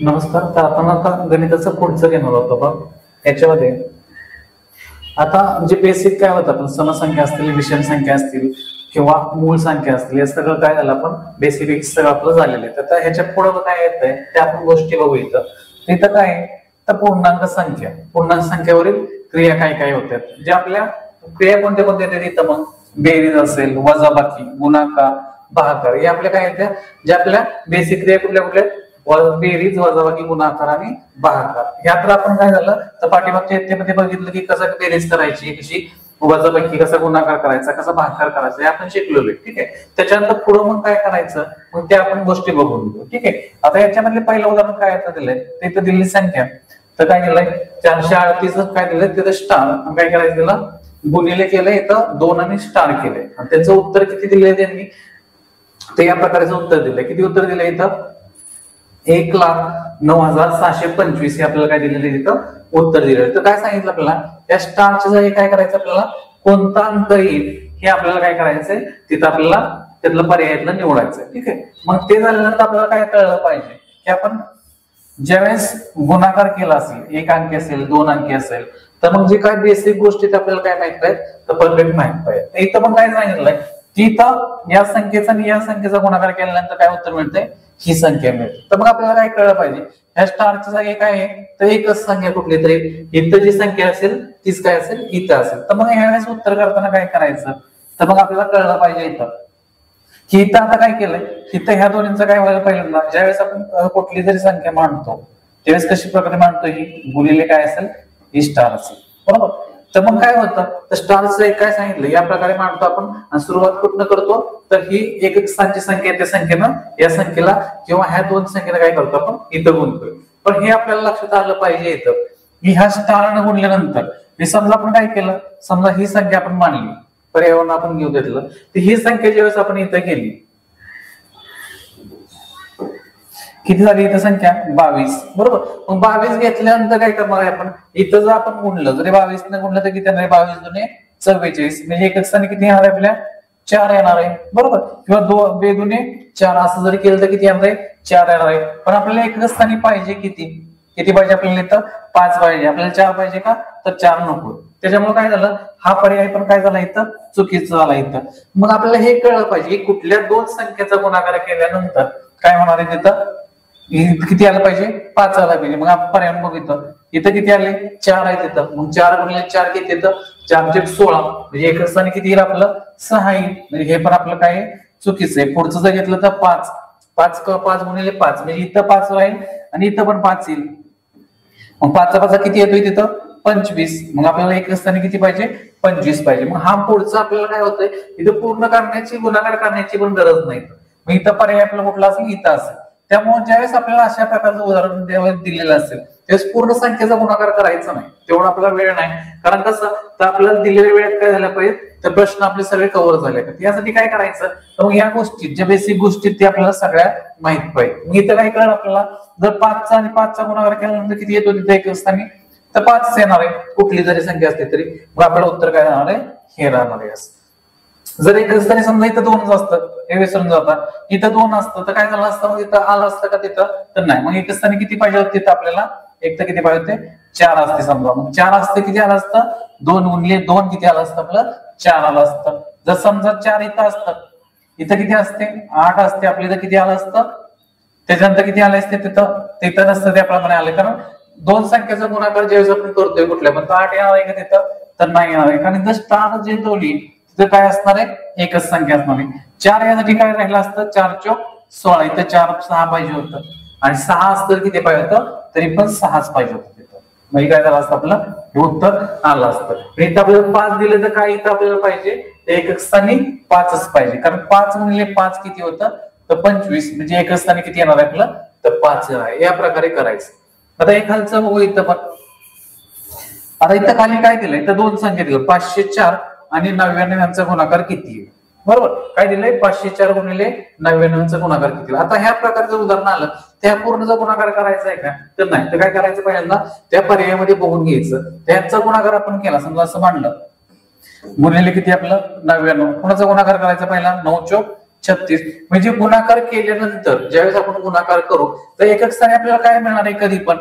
नमस्कार. तर आपण आता गणिताचं पुढचं घेणार होतो बघ. याच्यामध्ये आता जे बेसिक काय होतं, आपण समसंख्या असतील, विषम संख्या असतील किंवा मूळ संख्या असतील, हे सगळं काय झालं आपण बेसिक सगळं आपलं झालेलं आहे. तर ह्याच्या पुढे काय येतंय ते आपण गोष्टी बघू. इथं काय आहे तर पूर्णांक संख्येवरील क्रिया काय काय होत्यात, जे आपल्या क्रिया कोणत्या कोणत्या येतात इथं. मग बेरीज असेल, वजाबाकी, गुणाकार, भागाकार, हे आपल्या काय येत्या ज्या आपल्या बेसिक क्रिया कुठल्या कुठल्या, बेरीज, वजाबाकी, गुणाकार आणि भागाकार. ह्यात आपण काय झालं तर पाठीमागच्या इत्तेमध्ये बघितलं की कसं बेरीज करायची, कशी वजाबाकी, कसा गुणाकार करायचा, कसा भागाकार करायचा, हे आपण शिकलेलो. ठीक आहे. त्याच्यानंतर पुढे मग काय करायचं, मग ते आपण गोष्टी बघून घेऊ. ठीक आहे. आता याच्यामधले पहिलं उदाहरण काय दिलंय, ते इथं दिलेली संख्या. तर काय दिलंय 438 काय दिलंय तिथं स्टार, काय करायचं तिला गुणिले केलंय, इथं 2 आणि स्टार केलंय. आणि त्याचं उत्तर किती दिलंय त्यांनी, ते या प्रकारचं उत्तर दिलंय. किती उत्तर दिलंय इथं 1,09,725 हे आपल्याला काय दिलेलं तिथं उत्तर दिलेलं. तर काय सांगितलं आपल्याला, त्या स्टारच्या जागी काय करायचं, आपल्याला कोणता अंक येईल हे आपल्याला काय करायचंय, तिथं आपल्याला त्यातलं पर्यायातलं निवडायचंय. ठीक आहे. मग ते झाल्यानंतर आपल्याला काय कळलं पाहिजे की आपण ज्यावेळेस गुणाकार केला असेल, 1 अंकी असेल, 2 अंकी असेल, तर मग जे काय बेसिक गोष्टी आपल्याला काय माहित आहेत तर परफेक्ट माहित पाहिजे. इथं पण काय सांगितलंय की इथं या संख्येचा आणि या संख्येचा गुणाकार केल्यानंतर काय उत्तर मिळतंय, ही संख्या मिळते. तर मग आपल्याला काय कळलं पाहिजे, ह्या स्टारच्या जागी काय आहे तर एकच संख्या कुठली तरी, इथं जी संख्या असेल तीच काय असेल इथं असेल. तर मग ह्यावेळेस उत्तर करताना काय करायचं, तर मग आपल्याला कळलं पाहिजे इथं की इथं आता काय केलंय, इथं ह्या दोन्हींचं काय व्हायला पहिल्यांदा ज्यावेळेस आपण कुठली जरी संख्या मांडतो त्यावेळेस कशी प्रकारे मांडतो, ही गुणिले काय असेल ही स्टार असेल. बरोबर. तर मग काय होतं, तर स्टारचं एक काय सांगितलं या प्रकारे मांडतो आपण, आणि सुरुवात कुठनं करतो तर ही एक स्थानची संख्या त्या संख्येनं या संख्येला किंवा ह्या दोन संख्येला काय करतो आपण इथं गुणतो. पण हे आपल्याला लक्षात आलं पाहिजे इथं की ह्या स्टारनं गुणल्यानंतर हे समजा आपण काय केलं, समजा ही संख्या आपण मांडली, पर्यावरण आपण घेऊ घेतलं, तर ही संख्या ज्यावेळेस आपण इथं केली, किती झाली इथं संख्या 22. बरोबर. मग 22 घेतल्यानंतर काय करणार आहे आपण, इथं जर आपण गुणलं, जरी 22 ने गुणलं तर किती येणार आहे, 22 दुने 44, म्हणजे एक स्थानी किती येणार आहे आपल्या 4 येणार आहे. बरोबर. किंवा 2 दुने 4 असं जरी केलं तर किती येणार आहे 4 येणार आहे. पण आपल्याला एक स्थानी पाहिजे किती पाहिजे आपल्याला, इथं 5 पाहिजे. आपल्याला 4 पाहिजे का, तर 4 नको. त्याच्यामुळे काय झालं, हा पर्याय पण काय झाला इथं चुकीचा झाला इथं. मग आपल्याला हे कळलं पाहिजे की कुठल्या दोन संख्येचा गुणाकार केल्यानंतर काय होणार आहे, तिथं किती आलं पाहिजे 5 आला पाहिजे. मग आपण पर्याय बघितलं, इथं किती आले 4 आहे तिथं. मग 4 गुणिले 4 किती येतं, 4 16, म्हणजे एक स्थानी किती येईल आपलं 6 येईल. म्हणजे हे पण आपलं काय चुकीचं आहे. पुढचं जर घेतलं तर 5 गुणिले 5 म्हणजे इथं 5 राहील आणि इथं पण 5 येईल. मग 5चा किती येतोय तिथं 25. मग आपल्याला एक स्थानी किती पाहिजे 25 पाहिजे. मग हा पुढचं आपल्याला काय होतंय, इथं पूर्ण करण्याची गुणाकार करण्याची पण गरज नाही. मग इथं पर्याय आपला कुठला असेल, इथं असेल. त्यामुळे ज्यावेळेस आपल्याला अशा प्रकारचं उदाहरण ज्यावेळेस दिलेलं असेल त्यावेळेस पूर्ण संख्येचा गुणाकार करायचा नाही, तेवढा आपल्याला वेळ नाही. कारण कसं तर आपल्याला दिलेल्या वेळेत काय झालं पाहिजे, तर प्रश्न आपले सगळे कव्हर झाले पाहिजे. यासाठी काय करायचं, तर मग या गोष्टी ज्या बेसिक गोष्टी ते आपल्याला सगळ्या माहित पाहिजे. मग इथं काय कळलं आपल्याला, जर 5चा आणि 5चा गुणाकार केल्यानंतर किती येतो तिथे एक स्थानी, तर 5 येणार आहे कुठली जरी संख्या असते तरी. मग आपल्याला उत्तर काय राहणार आहे, हे राहणार आहे. जर एक स्थानी समजा इथं 2 असतं, हे विसरून जातात, इथं 2 असतं तर काय झालं असतं, मग इथं आलं असतं का तिथं, तर नाही. मग एक स्थानी किती पाहिजे होते तिथं आपल्याला, एक तर किती पाहिजे होते 4 असते समजा. मग 4 असते किती आलं असतं, 2 गुणिले 2 किती आलं असतं आपलं 4 आलं असतं. जर समजा 4 इथं असतं, इथं किती असते 8 असते, आपल्या इथं किती आलं असतं, त्याच्यानंतर किती आले असते तिथं नसतं, त्याप्रमाणे आले. कारण दोन संख्येचा गुणाकार ज्यावेळेस आपण करतोय कुठल्या पण 8 येणार आहे का तिथं, तर नाही येणार आहे. कारण जर स्टार जे ठेवली तिथं काय असणार आहे, एकच संख्या असणार आहे. 4 यासाठी काय राहिलं असतं 4 चौक 16, इथं 4 6 पाहिजे होतं, आणि 6 असतं किती पाहिजे होतं, तरी पण 6च पाहिजे होतं तिथं. मग काय झालं असतं आपलं उत्तर आलं असतं. इथं आपल्याला 5 दिलं तर काय इथं आपल्याला पाहिजे, एक स्थानी 5च पाहिजे. कारण 5 गुणिले 5 किती होतं, तर 25, म्हणजे एक स्थानी किती येणार आहे आपलं, तर 5 येणार आहे. या प्रकारे करायचं. आता एखादं बघू इथं पण, आता इथं खाली काय दिलं, इथं 2 संख्या दिलं 504 आणि 99 यांचा गुणाकार किती आहे. बरोबर. काय दिलंय 504 गुणिले 99 यांचा गुणाकार किती. आता ह्या प्रकारचं उदाहरण आलं, त्या पूर्णचा गुणाकार करायचा आहे का, तर नाही. तर काय करायचं, पहिल्यांदा त्या पर्यायामध्ये बघून घ्यायचं, त्यांचा गुणाकार आपण केला समजा असं मांडलं, गुणिले किती आपलं 99, कुणाचा गुणाकार करायचा पहिला 9 चौक 36. म्हणजे गुणाकार केल्यानंतर ज्यावेळेस आपण गुणाकार करू तर एकक स्थानी आपल्याला काय मिळणार आहे, कधी पण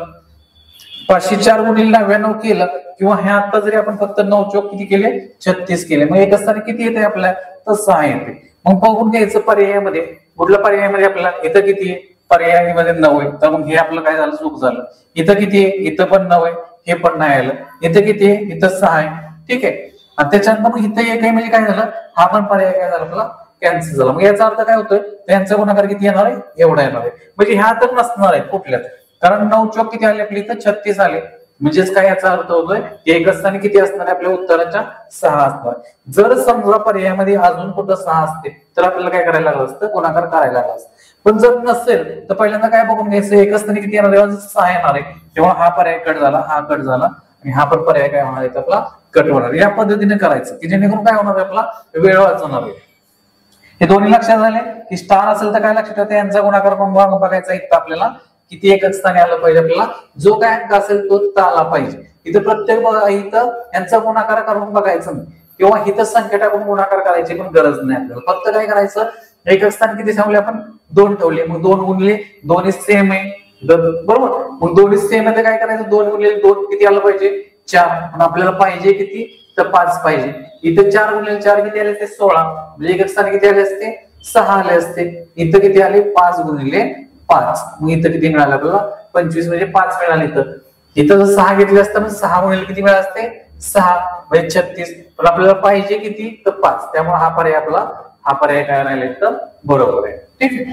504 गुणिले 99 केलं किंवा हे आता जरी आपण फक्त 9 चौक किती केले 36 केले, मग एकच स्थानी किती येते आपल्याला, तर 6 येते. मग बघून घ्यायचं पर्यायामध्ये, कुठल्या पर्यायामध्ये आपल्याला इथं किती आहे, पर्यायामध्ये 9 आहे, तर मग हे आपलं काय झालं, चूक झालं. इथं किती आहे, इथं पण 9 आहे, हे पण नाही आलं. इथं किती आहे, इथं 6 आहे. ठीक आहे, आणि त्याच्यानंतर मग इथं 1 आहे, म्हणजे काय झालं, हा पण पर्याय काय झाला आपला कॅन्सल झाला. मग याचा अर्थ काय होतोय, त्यांचा गुणाकार किती येणार आहे, एवढा येणार आहे. म्हणजे ह्या तर नसणार आहे कुठल्याच, कारण 9 चौक किती आले आपले, इथं 36 आले. म्हणजेच काय याचा अर्थ होतोय, एकच स्थानी किती असणार आहे, आपल्या उत्तराच्या 6 असणार. जर समजा पर्यायामध्ये अजून कुठं 6 असते तर आपल्याला काय करायला लागलं असतं, गुणाकार करायला लागला असतं. पण जर नसेल तर पहिल्यांदा काय बघून घ्यायचं, एकच स्थानी किती येणार आहे, 6 येणार आहे. तेव्हा हा पर्याय कट झाला, हा कट झाला, आणि हा पण पर्याय काय होणार आहे, आपला कट होणार. या पद्धतीने करायचं की जेणेकरून काय होणार आहे, आपला वेळ वाचवणार आहे. हे दोन्ही लक्षात झाले की स्टार असेल तर काय लक्षात ठेवते, यांचा गुणाकार पण बघायचा. इथं आपल्याला किती एकच स्थानी आलं पाहिजे, आपल्याला जो काय अंक असेल तो आला पाहिजे. इथं प्रत्येक इथं यांचा गुणाकार करून बघायचं नाही किंवा इथं संख्या टाकून गुणाकार करायची पण गरज नाही आपल्याला. फक्त काय करायचं, एकच स्थान किती ठेवले आपण, 2 ठेवले, मग 2 गुणले दोन्ही सेम आहे, बरोबर. मग दोन्ही सेम आहे तर काय करायचं, 2 गुणले 2 किती आलं पाहिजे, 4. पण आपल्याला पाहिजे किती, तर 5 पाहिजे. इथं 4 गुणले 4 किती आले, ते 16. म्हणजे एकच स्थान किती आले असते, 6 आले असते. इथं किती आले, 5 गुणिले 5. मग इथं किती मिळालं आपल्याला, 25, म्हणजे 5 मिळाले. इथं जर 6 घेतले असतं, 6 गुणिले किती मिळाले असते, 6 म्हणजे 36. पण आपल्याला पाहिजे किती, तर 5. त्यामुळे हा पर्याय आपला, हा पर्याय काय राहिला तर बरोबर आहे. ठीक आहे,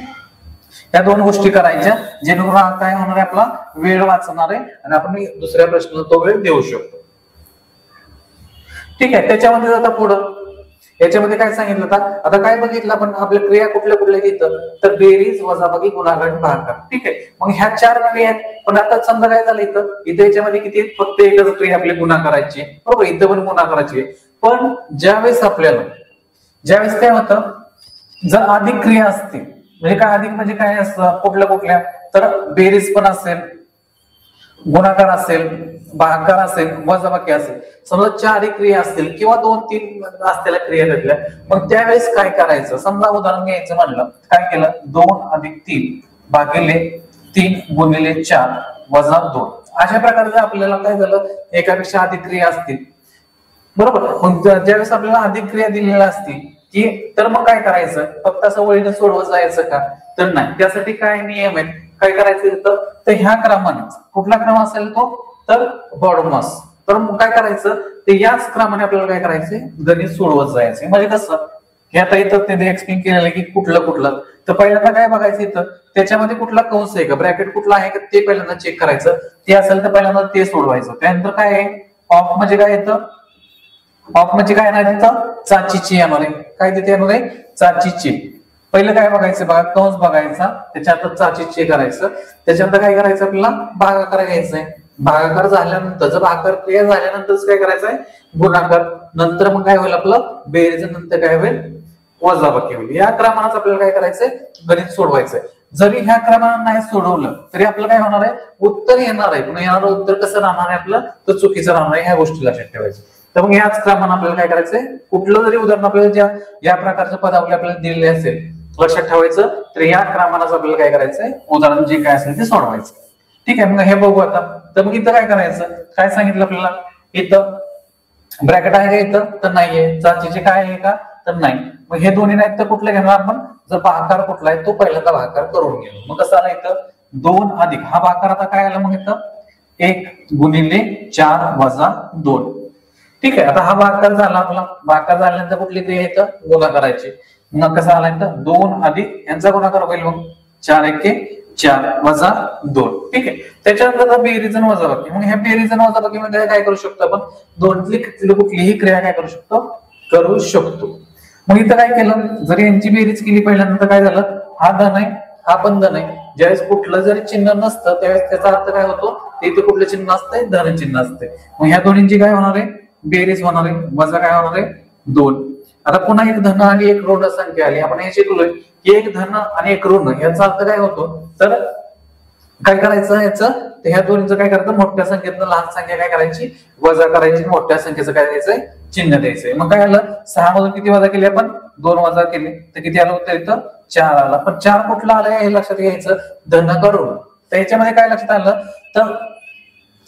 या दोन गोष्टी करायच्या जेणेकरून काय होणार आहे, आपला वेळ वाचणार आहे आणि आपण दुसऱ्या प्रश्नाला तो वेळ देऊ शकतो. ठीक आहे, त्याच्यामध्ये आता पुढं याच्यामध्ये काय सांगितलं होतं, आता काय बघितलं आपण, आपल्या क्रिया कुठल्या कुठल्या घेतं, तर बेरीज, वजाबाकी, गुणाकार, भागाकार. ठीक आहे, मग ह्या 4 क्रिया आहेत. पण आता समजा काय झालं, इथं याच्यामध्ये किती, फक्त एकच क्रिया आपली गुणाकाराची, बरोबर. इथं पण गुणाकाराची आहे. पण ज्यावेळेस काय होतं, जर अधिक क्रिया असतील, म्हणजे काय अधिक म्हणजे काय असतं, कुठल्या तर बेरीज पण असेल, गुणाकार असेल, भागाकार असेल, वजाबाकी असेल. समजा 4 क्रिया असतील किंवा 2-3 असलेल्या क्रिया घेतल्या, मग त्यावेळेस काय करायचं, समजा उदाहरण घ्यायचं म्हणलं, काय केलं, 2 अधिक 3 भागिले 3 गुणिले 4 वजा 2. अशा प्रकारचं आपल्याला काय झालं, एकापेक्षा अधिक क्रिया असतील, बरोबर. मग ज्यावेळेस आपल्याला अधिक क्रिया दिलेल्या असतील की, तर मग काय करायचं, फक्त असं वळीने सोडवत जायचं का, तर नाही. त्यासाठी काय नियम आहेत, काय करायचं, तर ह्या क्रमाने, कुठला क्रम असेल तो, तर बॉडमॉस. तर मग काय करायचं, ते याच क्रमाने आपल्याला काय करायचं, गणित सोडवत जायचं. म्हणजे कसं, हे आता इथं ते एक्सप्लेन केलेलं की कुठलं, तर पहिल्यांदा काय बघायचं, इथं त्याच्यामध्ये कुठला कंस आहे का, ब्रॅकेट कुठला आहे का, ते पहिल्यांदा चेक करायचं. ते असेल तर पहिल्यांदा ते सोडवायचं. त्यानंतर काय आहे, ऑफ म्हणजे काय येतं, ऑफ म्हणजे काय येणार, तिथं चाचीची येणार आहे. काय तिथे येणार आहे, चाचीची. पहिलं काय बघायचं बघा, कंस बघायचा, त्याच्यानंतर चाचीची करायचं. त्याच्यानंतर काय करायचं, आपल्याला भागाकार घ्यायचंय. भागाकार झाल्यानंतर, जर भागाकार क्रिया झाल्यानंतर काय करायचंय, गुणाकार. नंतर मग काय होईल, आपलं बेरीज, नंतर काय होईल, वजाबाकी होईल. या क्रमानं आपल्याला काय करायचंय, गणित सोडवायचंय. जरी ह्या क्रमानं नाही सोडवलं तरी आपलं काय होणार आहे, उत्तर येणार आहे. पण येणारं उत्तर कसं राहणार आहे आपलं, तर चुकीचं राहणार आहे. ह्या गोष्टी लक्षात ठेवायचं. तर मग याच क्रमानं आपल्याला काय करायचंय, कुठलं जरी उदाहरण आपल्याला या प्रकारचं पदावली आपल्याला दिलेले असेल, लक्षात ठेवायचं. तर या क्रमानं आपल्याला काय करायचंय, उदाहरण जे काय असेल ते सोडवायचं. ठीक आहे, मग हे बघू आता. तर मग इथं काय करायचं, काय सांगितलं आपल्याला, इथं ब्रॅकेट आहे का, इथं तर नाहीये. चाचीचे काय आहे का, तर नाही. मग हे दोन्ही नाहीत तर कुठलं घेणार आपण, जर भागाकार कुठला आहे तो पहिल्यांदा भागाकार करून घेऊ. मग कसं आलं, इथं 2 अधिक, हा भागाकार आता काय आला, मग इथं 1 गुणिले 4 वजा 2. ठीक आहे, आता हा भागाकार झाला आपला. भागाकार झाल्यानंतर कुठली क्रिया येतं, गुणाकाराची. मग कसा आला, इथं 2 अधिक यांचा गुणाकार होईल, मग 4 एके 4 वजा 2. ठीक आहे, त्याच्यानंतर बेरीज आणि वजाबाकी. मग ह्या बेरीज आणि वजाबाकी मध्ये काय करू शकतो आपण, दोनतली कुठलीही क्रिया काय करू शकतो. मग इथं काय केलं, जरी यांची बेरीज केली पहिल्यांदा, काय झालं, हा धन आहे, हा पण धन आहे. ज्यावेळेस कुठलं जरी चिन्ह नसतं त्यावेळेस त्याचा अर्थ काय होतो, इथे कुठलं चिन्ह असतंय, धन चिन्ह असतंय. मग ह्या दोन्हींची काय होणार आहे, बेरीज होणार आहे, वजा काय होणार आहे, 2. आता पुन्हा एक धन आणि एक ऋण संख्या आली. आपण हे शिकलोय की एक धन आणि एक ऋण, याचा अर्थ काय होतो, तर काय करायचं याचं, तर ह्या दोन्हीचं काय करायचं, मोठ्या संख्येतनं लहान संख्या काय करायची, वजा करायची, मोठ्या संख्येचं काय करायचंय, चिन्ह द्यायचंय. मग काय आलं 6 मधून किती वजा केले आपण 2 वजा केले तर किती आलं उत्तर इथं 4 आला. पण 4 कुठला आलं हे लक्षात घ्यायचं धन करून. तर याच्यामध्ये काय लक्षात आलं तर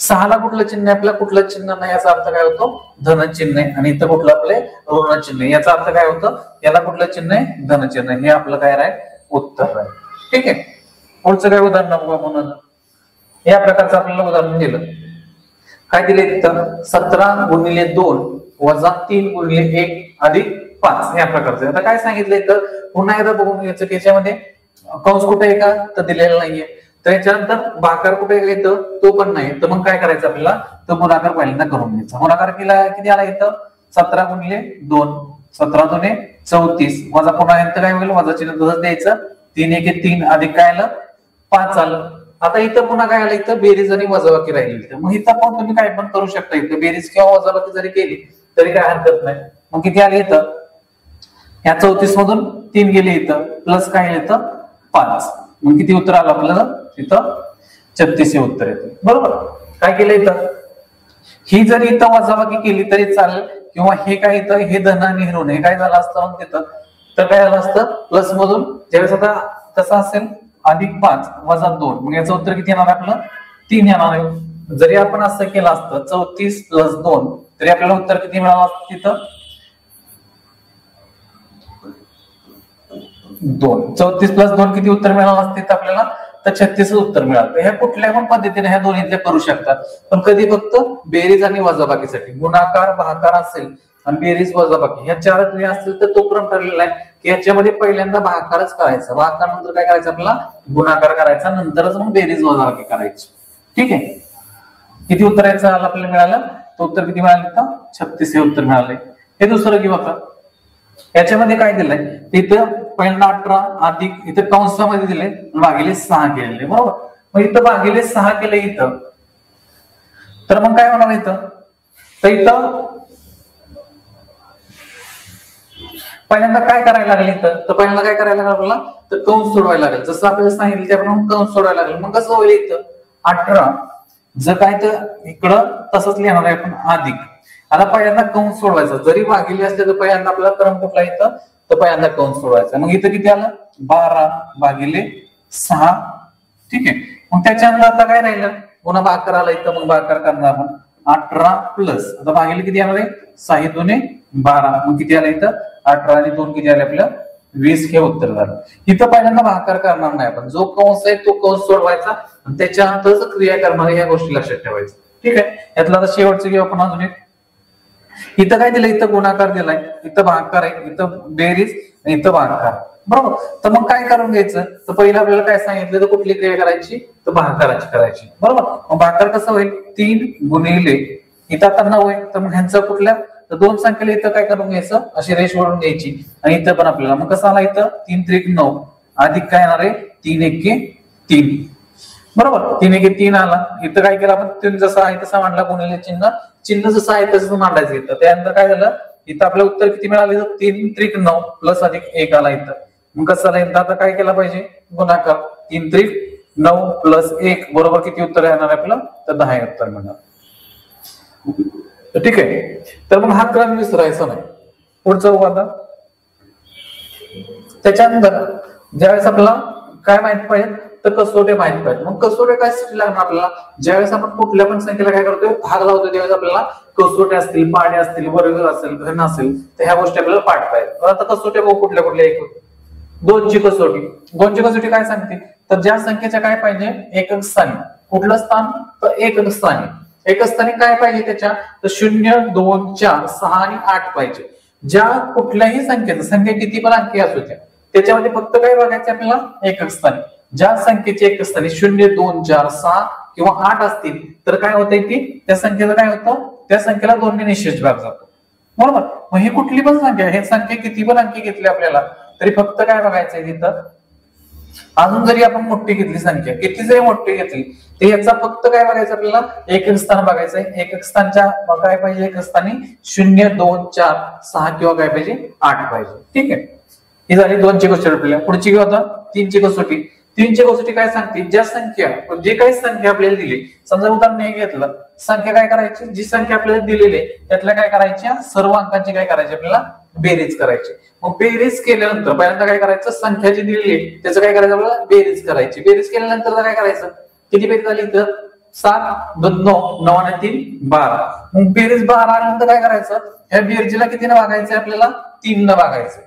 6 ला कुठलं चिन्ह आहे आपलं कुठलं चिन्ह नाही याचा अर्थ काय होतो धन चिन्ह आहे. आणि इथं कुठलं आपले ऋण चिन्ह आहे याचा अर्थ काय होतं याला कुठलं चिन्ह आहे धन चिन्ह. हे आपलं काय आहे उत्तर आहे. ठीक आहे. पुढचं काय उदाहरण म्हणून या प्रकारचं आपल्याला उदाहरण दिलं. काय दिले इथं 17 गुणिले 2 वजा 3 गुणिले 1 अधिक 5 या प्रकारचं. आता काय सांगितलंय तर पुन्हा एकदा बघून घ्यायचं की याच्यामध्ये कंस कुठे आहे का तर दिलेलं नाहीये. तर याच्यानंतर भागाकार कुठे येतं तो पण नाही. तर मग काय करायचं आपल्याला तर गुणाकार पहिल्यांदा करून घ्यायचा. गुणाकार केला किती आला इथं 17 गुणिले 2 17 दुने 34 वजा पुन्हा नंतर काय होईल वजा चिन्ह तसंच द्यायचं 3 1 3 अधिक काय आलं 5 आलं. आता इथं पुन्हा काय आलं इथं बेरीज आणि वजाबाकी राहिली. मग इथं पण तुम्ही काय पण करू शकता. इथं बेरीज किंवा वजाबाकी जरी केली तरी काय हरकत नाही. मग किती आले इथं या 34 मधून 3 गेले इथं प्लस काय येतं 5. मग किती उत्तर आलं आपल्याला इथं 36 हे उत्तर येतं. बरोबर. काय केलं इथं ही जरी इथं वजाबाकी केली तरी चालेल किंवा हे काय इथं हे धन आणि ऋण हे काय झालं असतं मग तिथं तर काय झालं असतं प्लस मधून ज्यावेळेस आता कसं असेल अधिक 5 वजा 2 मग याचं उत्तर किती येणार आपलं 3 येणार आहे. जरी आपण असं केलं असतं 34 प्लस 2 तरी आपल्याला उत्तर किती मिळालं असतं तिथं 2. 34 प्लस 2 किती उत्तर मिळालं असतं तिथं आपल्याला तर 36 उत्तर मिळालं. ह्या कुठल्या पण पद्धतीने ह्या दोन्हीतल्या करू शकतात. पण कधी फक्त बेरीज आणि वजाबाकीसाठी गुणाकार भागाकार असेल आणि बेरीज वजाबाकी ह्या 4 क्रिया असतील तर तो क्रम ठरलेला आहे की याच्यामध्ये पहिल्यांदा भागाकारच करायचा. भागाकार नंतर काय करायचं आपल्याला गुणाकार करायचा नंतरच मग बेरीज वजाबाकी करायची. ठीक आहे. किती उत्तर याचं आपल्याला मिळालं तर उत्तर किती मिळालं तर 36 हे उत्तर मिळाले. हे दुसरं किंवा का याच्यामध्ये काय दिलंय इथं पहिल्यांदा 18 अधिक इथं कंसामध्ये दिले भागिले 6 केलेले. बरोबर. मग इथं भागिले 6 केले इथं तर मग काय होणार इथं तर इथं पहिल्यांदा काय करायला लागेल इथं तर पहिल्यांदा काय करायला लागेल आपल्याला तर कंस सोडवायला लागेल. जसं आपल्याला सांगितलं त्याप्रमाणे कंस सोडवायला लागेल. मग कसं होईल इथं 18 जर काय तर इकडं तसंच लिहिणार आहे आपण अधिक. आता पहिल्यांदा कंस सोडवायचा जरी भागिले असले तर पहिल्यांदा आपल्याला क्रम कुठला इथं तर पहिल्यांदा कंस सोडवायचा. मग इथं किती आलं 12 भागिले 6. ठीक आहे. मग त्याच्यानंतर आता काय राहिलं पुन्हा भागाकार आला इथं मग भागाकार करणार आपण 18 प्लस आता भागिले किती येणार आहे 6 दुने 12 मग किती आलं इथं 18 आणि 2 किती आले आपलं 20 हे उत्तर झालं. इथं पहिल्यांदा भागाकार करणार नाही आपण जो कंस आहे तो कंस सोडवायचा आणि त्याच्यानंतरच क्रिया करणार या गोष्टी लक्षात ठेवायचं. ठीक आहे. यातला आता शेवटचं घेऊ आपण अजून एक. इथं काय दिलं इथं गुणाकार दिलाय इथं भागाकार आहे इथं बेरीज आणि इथं भागाकार. बरोबर. तर मग काय करून घ्यायचं तर पहिलं आपल्याला काय सांगितलं तर कुठली क्रिया करायची तर भागाकाराची करायची. बरोबर. मग भागाकार कसं होईल 3 गुणिले इथं आता 9 आहे तर मग ह्यांचं कुठल्या तर 2 संख्येला इथं काय करून घ्यायचं अशी रेष ओढून घ्यायची आणि इथं पण आपल्याला मग कसं आला इथं 3 त्रिक 9 अधिक काय येणार आहे 3 1 3. बरोबर. 3 1 3 आला. इथं काय केलं आपण 3 जसा आहे तसा मांडला गुणिले चिन्ह जसं आहे तसं मांडायचं इथं. त्यानंतर काय झालं इथं आपलं उत्तर किती मिळालं 3 त्रिक 9 प्लस अधिक 1 आला इथं. मग कसं आलं आता काय केला पाहिजे गुणाकार 3 त्रिक 9 प्लस 1 बरोबर किती उत्तर येणार आपलं तर 10 हे उत्तर मिळणार. ठीक आहे. तर मग हा क्रम विसरायचा नाही. पुढचं आता त्याच्यानंतर ज्यावेळेस आपल्याला काय माहित पाहिजे तर कसोटे माहित पाहिजे. मग कसोटे काय लागणार आपल्याला ज्यावेळेस आपण कुठल्या पण संख्येला काय करतोय भाग लावतो त्यावेळेस आपल्याला कसोटे असतील पाडे असतील वर्ग असेल घन असेल तर ह्या गोष्टी आपल्याला पाठ पाहिजे. आता कसोटे कुठल्या कुठल्या एक 2ची कसोटी. 2ची कसोटी काय सांगते तर ज्या संख्येच्या काय पाहिजे एकक स्थानी. कुठलं स्थान तर एकक स्थानी. एकक स्थानी काय पाहिजे त्याच्या तर 0 2 4 6 आणि 8 पाहिजे. ज्या कुठल्याही संख्येचं संख्या किती पण अंकी असू द्या त्याच्यामध्ये फक्त काय बघायचं आपल्याला एकक स्थानी. ज्या संख्येचे एकक स्थानी 0 2 4 6 किंवा 8 असतील तर काय होतंय की त्या संख्येचं काय होतं त्या संख्येला 2 ने निश्चित भाग जातो. बरोबर. मग ही कुठली पण संख्या हे संख्या किती पण अंकी घेतली आपल्याला तरी फक्त काय बघायचंय तिथं अजून जरी आपण मोठी घेतली संख्या किती जरी मोठी घेतली तर याचा फक्त काय बघायचं आपल्याला एकक स्थान बघायचंय. एकक स्थानच्या काय पाहिजे एकक स्थानी 0 2 4 6 किंवा काय पाहिजे 8 पाहिजे. ठीक आहे. ही झाली 2ची कसोटी. आपल्याला पुढची काय होता 3ची कसोटी. 3ची कसोटी काय सांगते ज्या संख्या जे काही संख्या आपल्याला दिली समजा उदाहरण हे घेतलं संख्या काय करायची, जी संख्या आपल्याला दिलेली आहे त्यातल्या काय करायच्या, सर्व अंकांची काय करायची आपल्याला बेरीज करायची. मग बेरीज केल्यानंतर पहिल्यांदा काय करायचं, संख्या जी दिलेली आहे त्याचं काय करायचं आपल्याला बेरीज करायची. बेरीज केल्यानंतर काय करायचं, किती बेरीज झाली तर 7 2 9 9 आणि 3 12. मग बेरीज 12 आल्यानंतर काय करायचं, ह्या बेरजेला कितीने भागायचं आपल्याला 3 ने भागायचं.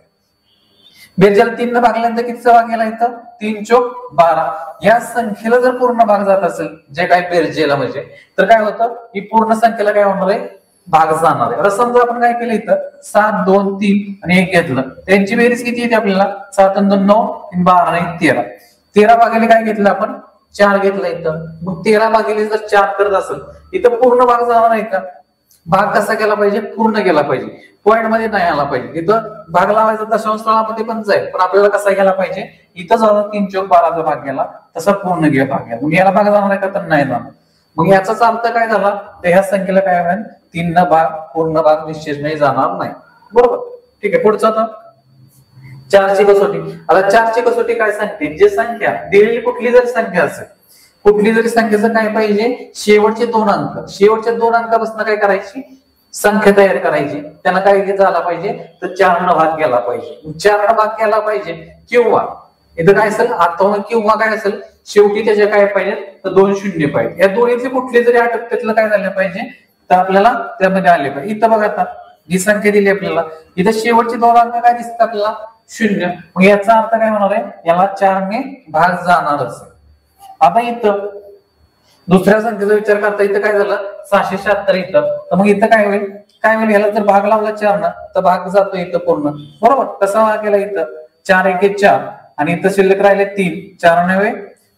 बेरजेला 3 ने भागल्यानंतर कितीचा भाग गेला इथं 3 चौक 12. या संख्येला जर पूर्ण भाग जात असेल जे काय बेरजेला म्हणजे, तर काय होतं ही पूर्ण संख्येला काय होणार आहे, भाग जाणार आहे. आता समजा आपण काय केलं इथं 7 2 3 आणि 1 घेतलं, त्यांची बेरीज किती येते आपल्याला 7 2 9 3 12 आणि 13. 13 भागिले काय घेतलं आपण 4 घेतलं इथं. मग 13 भागिले जर 4 करत असेल इथं पूर्ण भाग जाणार आहे का, भाग कसा केला पाहिजे, पूर्ण केला पाहिजे, पॉइंट मध्ये नाही आला पाहिजे. इथं भाग लावायचा दशांश स्थळामध्ये पण जाईल, पण आपल्याला कसा गेला पाहिजे, इथं जवळ 3 चौक 12 चा भाग गेला तसा पूर्ण घे भाग गेला. मग याला भाग जाणार आहे का, तर नाही जाणार. मग याचाच अर्थ काय झाला, तर ह्या संख्येला काय होईल 3 न भाग पूर्ण भाग निश्चित नाही जाणार नाही. बरोबर, ठीक आहे. पुढचं आता 4 ची कसोटी. आता 4 ची कसोटी काय सांगते, जे संख्या दिलेली कुठली जरी संख्या असेल, कुठली जरी संख्येचं काय पाहिजे, शेवटचे 2 अंक, शेवटच्या 2 अंकापासून काय करायची संख्या तयार करायची. त्यांना काय झाला पाहिजे, तर 4 न भाग केला पाहिजे. 4 न भाग केला पाहिजे, किंवा इथं काय असेल आता किंवा काय असेल शेवटी त्याच्या काय पाहिजे, तर 2 शून्य पाहिजे. या दोन्हीतले कुठले जरी आटक त्यातलं काय झालं पाहिजे, तर आपल्याला त्यामध्ये आले पाहिजे. इथं बघा आता ही संख्या दिली आपल्याला, इथं शेवटचे 2 अंक काय दिसतात आपल्याला 0. मग याचा अर्थ काय होणार आहे, याला 4 ने भाग जाणारच. आता इथं दुसऱ्या संख्येचा विचार करता, इथं काय झालं 676 इथं, तर मग इथं काय होईल, याला जर भाग लावला 4 ना तर भाग जातो इथं पूर्ण. बरोबर, कसा भाग केला इथं 4 1 4 आणि इथं शिल्लक राहिले 3 4 9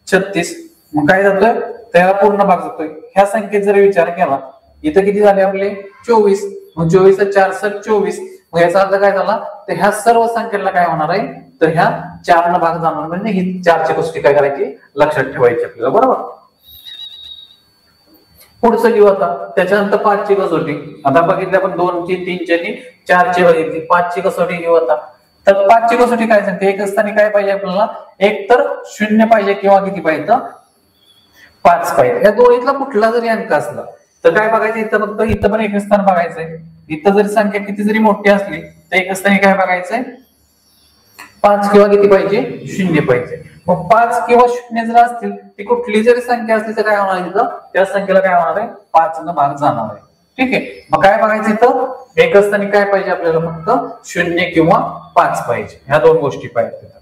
36. मग काय जातोय, त्याला पूर्ण भाग जातोय. ह्या संख्येत जर विचार केला इथं किती झाले आपले 24. मग 24 4 7 24. मग याचा अर्थ काय झाला, तर ह्या सर्व संख्येला काय होणार आहे, तर ह्या 4 न भाग जाणार. म्हणजे ही 4 ची गोष्टी काय करायची लक्षात ठेवायची आपल्याला. बरोबर, पुढचं घेऊ आता. त्याच्यानंतर 5 ची कसोटी. आता बघितली आपण 2 ची 3 ची आणि 4 ची बघितली. 5 ची कसोटी घेऊ आता. तर 5 ची कसोटी काय सांगते, एक असताना काय पाहिजे आपल्याला, एक तर 0 पाहिजे किंवा किती पाहिजे 5 पाहिजे. या दोन्हीतला कुठला जरी अंक असला तर काय बघायचं, इथं फक्त इथं पण एक स्थान बघायचंय. इथं जरी संख्या किती जरी मोठी असली तर एक स्थानी काय बघायचंय 5 किंवा किती पाहिजे 0 पाहिजे. मग 5 किंवा 0 जर असतील, ती कुठली जरी संख्या असली तर काय होणार इथं, त्या संख्येला काय होणार आहे 5 न भाग जाणार आहे. ठीक आहे. मग काय बघायचं इथं, एक असताना काय पाहिजे आपल्याला, फक्त 0 किंवा 5 पाहिजे. ह्या 2 गोष्टी पाहिजे.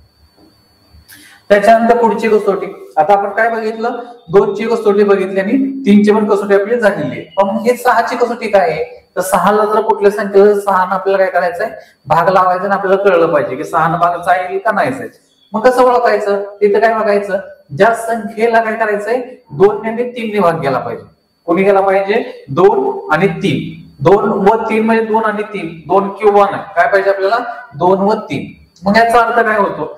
त्याच्यानंतर पुढची कसोटी. आता आपण काय बघितलं, 2 ची कसोटी बघितली आणि 3 ची पण कसोटी आपली झालेली आहे. पण हे 6 ची कसोटी काय आहे, तर 6 ला जर कुठल्या संख्येला 6 न आपल्याला काय करायचंय भाग लावायचा आणि आपल्याला कळलं पाहिजे की 6 न भाग जाईल का नाही जायचं. मग कसं ओळखायचं, तिथं काय बघायचं, ज्या संख्येला काय करायचंय 2 आणि 3 ने भाग गेला पाहिजे. कोणी गेला पाहिजे 2 आणि 3. 2 व 3 म्हणजे 2 आणि 3, 2 किंवा नाही, काय पाहिजे आपल्याला 2 व 3. मग याचा अर्थ काय होतो,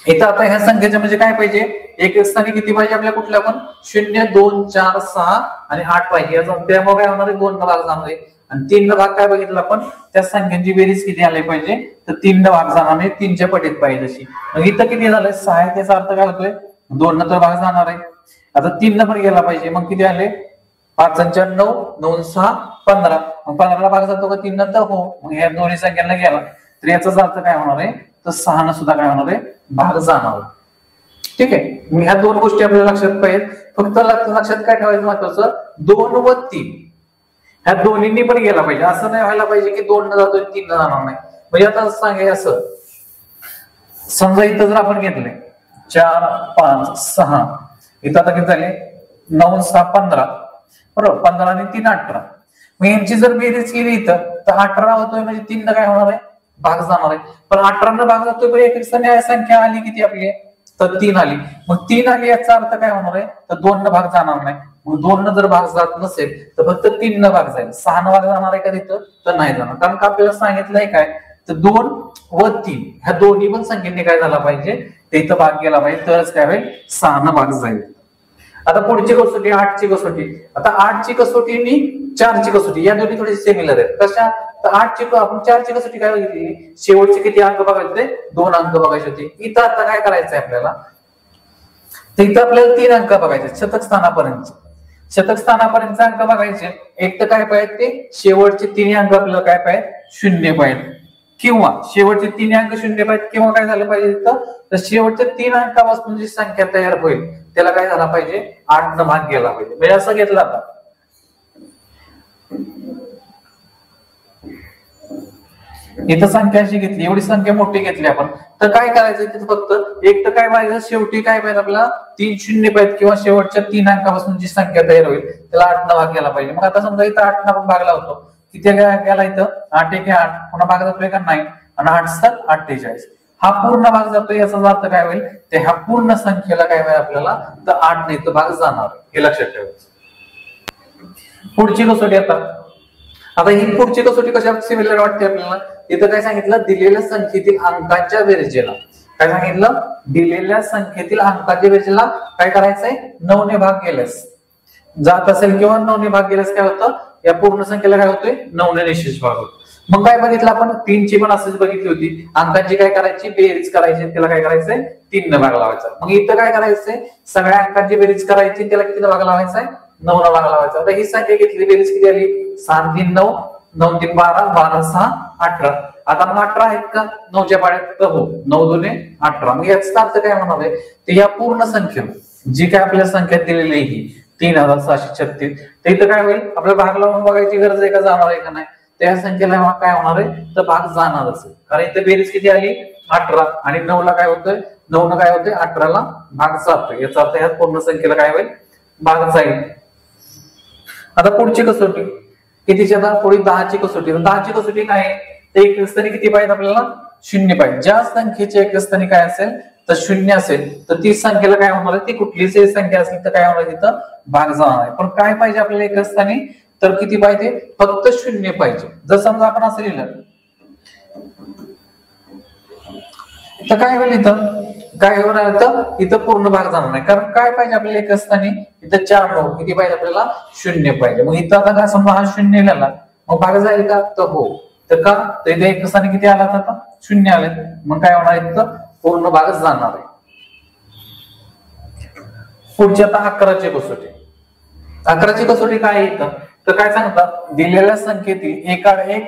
इथं आता ह्या संख्येच्या म्हणजे काय पाहिजे, एक स्थानी किती पाहिजे आपल्या कुठल्या पण 0 2 4 6 आणि 8 पाहिजे. त्यामुळे काय होणार आहे 2 न भाग जाणार आहे. आणि 3 न भाग काय बघितलं आपण, त्या संख्यांची बेरीज किती आली पाहिजे, तर 3 न भाग जाणार आहे, 3 च्या पटीत पाहिजे तशी. मग इथं किती झालंय 6 आहे, त्याचा अर्थ काय होतोय 2 न तर भाग जाणार आहे. आता 3 न पण गेला पाहिजे. मग किती आले 5 4 9 9 6 15. मग 15 ला भाग जातो का 3 नंतर, हो. मग ह्या दोन्ही संख्यांना गेला तर याचाच अर्थ काय होणार आहे, तर 6 न सुद्धा काय होणार आहे भाग जाणार. ठीक आहे. मग ह्या 2 गोष्टी आपल्याला लक्षात पाहिजेत. फक्त लक्षात काय ठेवायचं महत्वाचं, 2 व 3 ह्या दोन्हींनी पण गेला पाहिजे. असं नाही व्हायला पाहिजे की 2 न जातोय 3 न जाणार नाही. म्हणजे आता सांगाय असं, समजा इथं जर आपण घेतले 4 5 6, इथं आता किती झाले 9 6 15. बरोबर, 15 आणि 3 18. मग यांची जर बेरीज केली इथं तर 18 होतोय, म्हणजे 3 न काय होणार आहे भाग जाणार आहे. पण 18 न भाग जातोय, पण एक संख्या आली किती आपली, तर 3 आली. मग 3 आली याचा अर्थ काय होणार आहे, तर 2 न भाग जाणार नाही. मग 2 न जर भाग जात नसेल तर फक्त 3 न भाग जाईल. 6 न भाग जाणार आहे का तिथं, तर नाही जाणार. कारण का आपल्याला सांगितलंय काय, तर 2 व 3 ह्या दोन्ही पण संख्येने काय झाला पाहिजे, ते इथं भाग गेला पाहिजे, तरच काय होईल 6 न भाग जाईल. आता पुढची कसोटी 8 ची कसोटी. आता 8 ची कसोटी आणि 4 ची कसोटी या दोन्ही थोडी सिमिलर आहेत. कशा, तर 8 ची आपण 4 ची कसोटी काय बघितली, शेवटचे किती अंक बघायचे 2 अंक बघायचे होते. इथं आता काय करायचंय आपल्याला, तर इथं आपल्याला 3 अंक बघायचे शतक स्थानापर्यंत. शतक स्थानापर्यंतचे अंक बघायचे. एक तर काय पाहिजे ते शेवटचे तिन्ही अंक आपल्याला काय पाहिजे शून्य पाहिजे, किंवा शेवटचे तीन अंक शून्य पाहिजे, किंवा काय झालं पाहिजे तर शेवटच्या 3 अंकापासून जी संख्या तयार होईल त्याला काय झाला पाहिजे 8 न भाग गेला पाहिजे. म्हणजे असं घेतलं आता इथं संख्या अशी घेतली, एवढी संख्या मोठी घेतली आपण, तर काय करायचं तिथं फक्त एक तर काय पाहिजे शेवटी काय पाहिजे आपल्याला 3 शून्य पाहिजे, किंवा शेवटच्या 3 अंकापासून जी संख्या तयार होईल त्याला 8 न भाग गेला पाहिजे. मग आता समजा इथं 8 न आपण भाग लावतो, किती गेला इथं 8 1 8, पुन्हा भाग जातोय का नाही, आणि 8 7 48, हा पूर्ण भाग जातोय. याचा अर्थ काय होईल ते ह्या पूर्ण संख्येला काय होईल आपल्याला तर 8 ने तो भाग जाणार, हे लक्षात ठेवायचं. पुढची कसोटी आता ही पुढची कसोटी कशा सिमिलर वाटते आपल्याला. इथं काय सांगितलं दिलेल्या संख्येतील अंकांच्या बेरजेला, काय सांगितलं दिलेल्या संख्येतील अंकाच्या बेरजेला काय करायचंय 9 ने भाग गेल्यास जात असेल, किंवा 9 ने भाग गेल्यास काय होतं या पूर्ण संख्येला काय होतोय 9 ने निश्चित भाग होतो. मग काय बघितलं आपण 3 ची पण असंच बघितली होती, अंकांची काय करायची बेरीज करायची, त्याला काय करायचंय 3 ने भाग लावायचा. मग इथं काय करायचंय सगळ्या अंकांची बेरीज करायची, त्याला किती भाग लावायचा 9 न भाग लावायचा. आता ही संख्या घेतली बेरीज किती आली 7 3 9 9 3 12 12 6 18. आता मग 18 आहेत का 9च्या पाड्यात, तर हो 9 2 18. मग याचा अर्थ काय होणार आहे ते या पूर्ण संख्या जी काय आपल्याला संख्या दिलेली आहे ही 3636, तर इथं काय होईल आपल्याला भाग लावून बघायची गरज आहे का जाणार आहे का नाही, त्या संख्येला काय होणार आहे तर भाग जाणारच आहे. कारण इथे बेरीज किती आली 18, आणि 9 ला काय होतंय 9 न काय होतंय 18 ला भाग जातोय, याचा अर्थ या पूर्ण संख्येला काय होईल भाग जाईल. आता पुढची कसोटी कितीची, आता पुढे 10 ची कसोटी. 10 ची कसोटी काय आहे तर एक स्थानी किती पाहिजे आपल्याला शून्य पाहिजे. ज्या संख्येचे एक स्थानी काय असेल तर शून्य असेल तर ती संख्येला काय होणार आहे ती कुठलीच संख्या असेल तर काय होणार तिथं भाग जाणार आहे. पण काय पाहिजे आपल्याला एक स्थानी तर किती पाहिजे फक्त शून्य पाहिजे. जर समजा आपण असं लिहिलं तर काय होईल काय होणार तर इथं पूर्ण भाग जाणार नाही. कारण काय पाहिजे आपल्याला एक स्थानी इथं 4 9 किती पाहिजे आपल्याला शून्य पाहिजे. मग इथं आता काय समजा हा शून्य लिहिला मग भाग जाईल का तर हो, तर का तर इथे एक स्थानी किती आला आता शून्य आले, मग काय होणार इथं पूर्ण भाग जाणार आहे. पुढची आता 11 ची कसोटी. 11 ची कसोटी काय आहे इथं तर काय सांगतात दिलेल्या संख्येतील एकाएक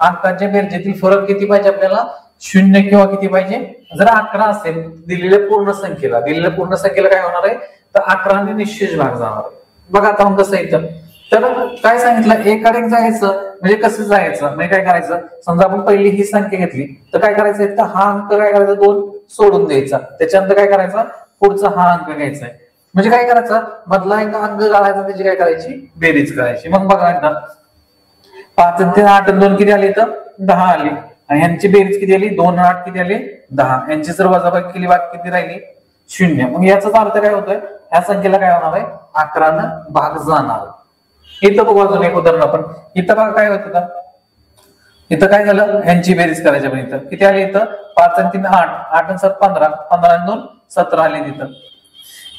अंकाच्या बेरजेतील फरक किती पाहिजे आपल्याला शून्य, किंवा किती पाहिजे जर 11 असेल दिलेल्या पूर्ण संख्येला काय होणार आहे तर 11 ने निश्चित भाग जाणार आहे. बघा आता मग कसं येतं तर काय सांगितलं एकाडेक जायचं म्हणजे कसं जायचं म्हणजे काय करायचं समजा आपण पहिली ही संख्या घेतली तर काय करायचं तर हा अंक काय करायचा 2 सोडून द्यायचा, त्याच्यानंतर काय करायचा पुढचा हा अंक घ्यायचा आहे. म्हणजे काय करायचं मधला एक अंक घालायचा त्याची काय करायची बेरीज करायची. मग बघा एकदा 5 आणि 8 आणि 2 किती आले तर 10 आले, आणि यांची बेरीज किती आली 2 8 किती आले 10, यांची जर वजाबाकी केली बाकी किती राहिली 0. मग याचाच अर्थ काय होतोय ह्या संख्येला काय होणार आहे 11 न भाग जाणार. इथं बघू अजून एक उदाहरण आपण. इथं बघा काय होतं का इथं काय झालं यांची बेरीज करायची, पण इथं किती आली इथं 5 आणि 3 8 8 आणि 7 15 15 आणि 2 17 आले,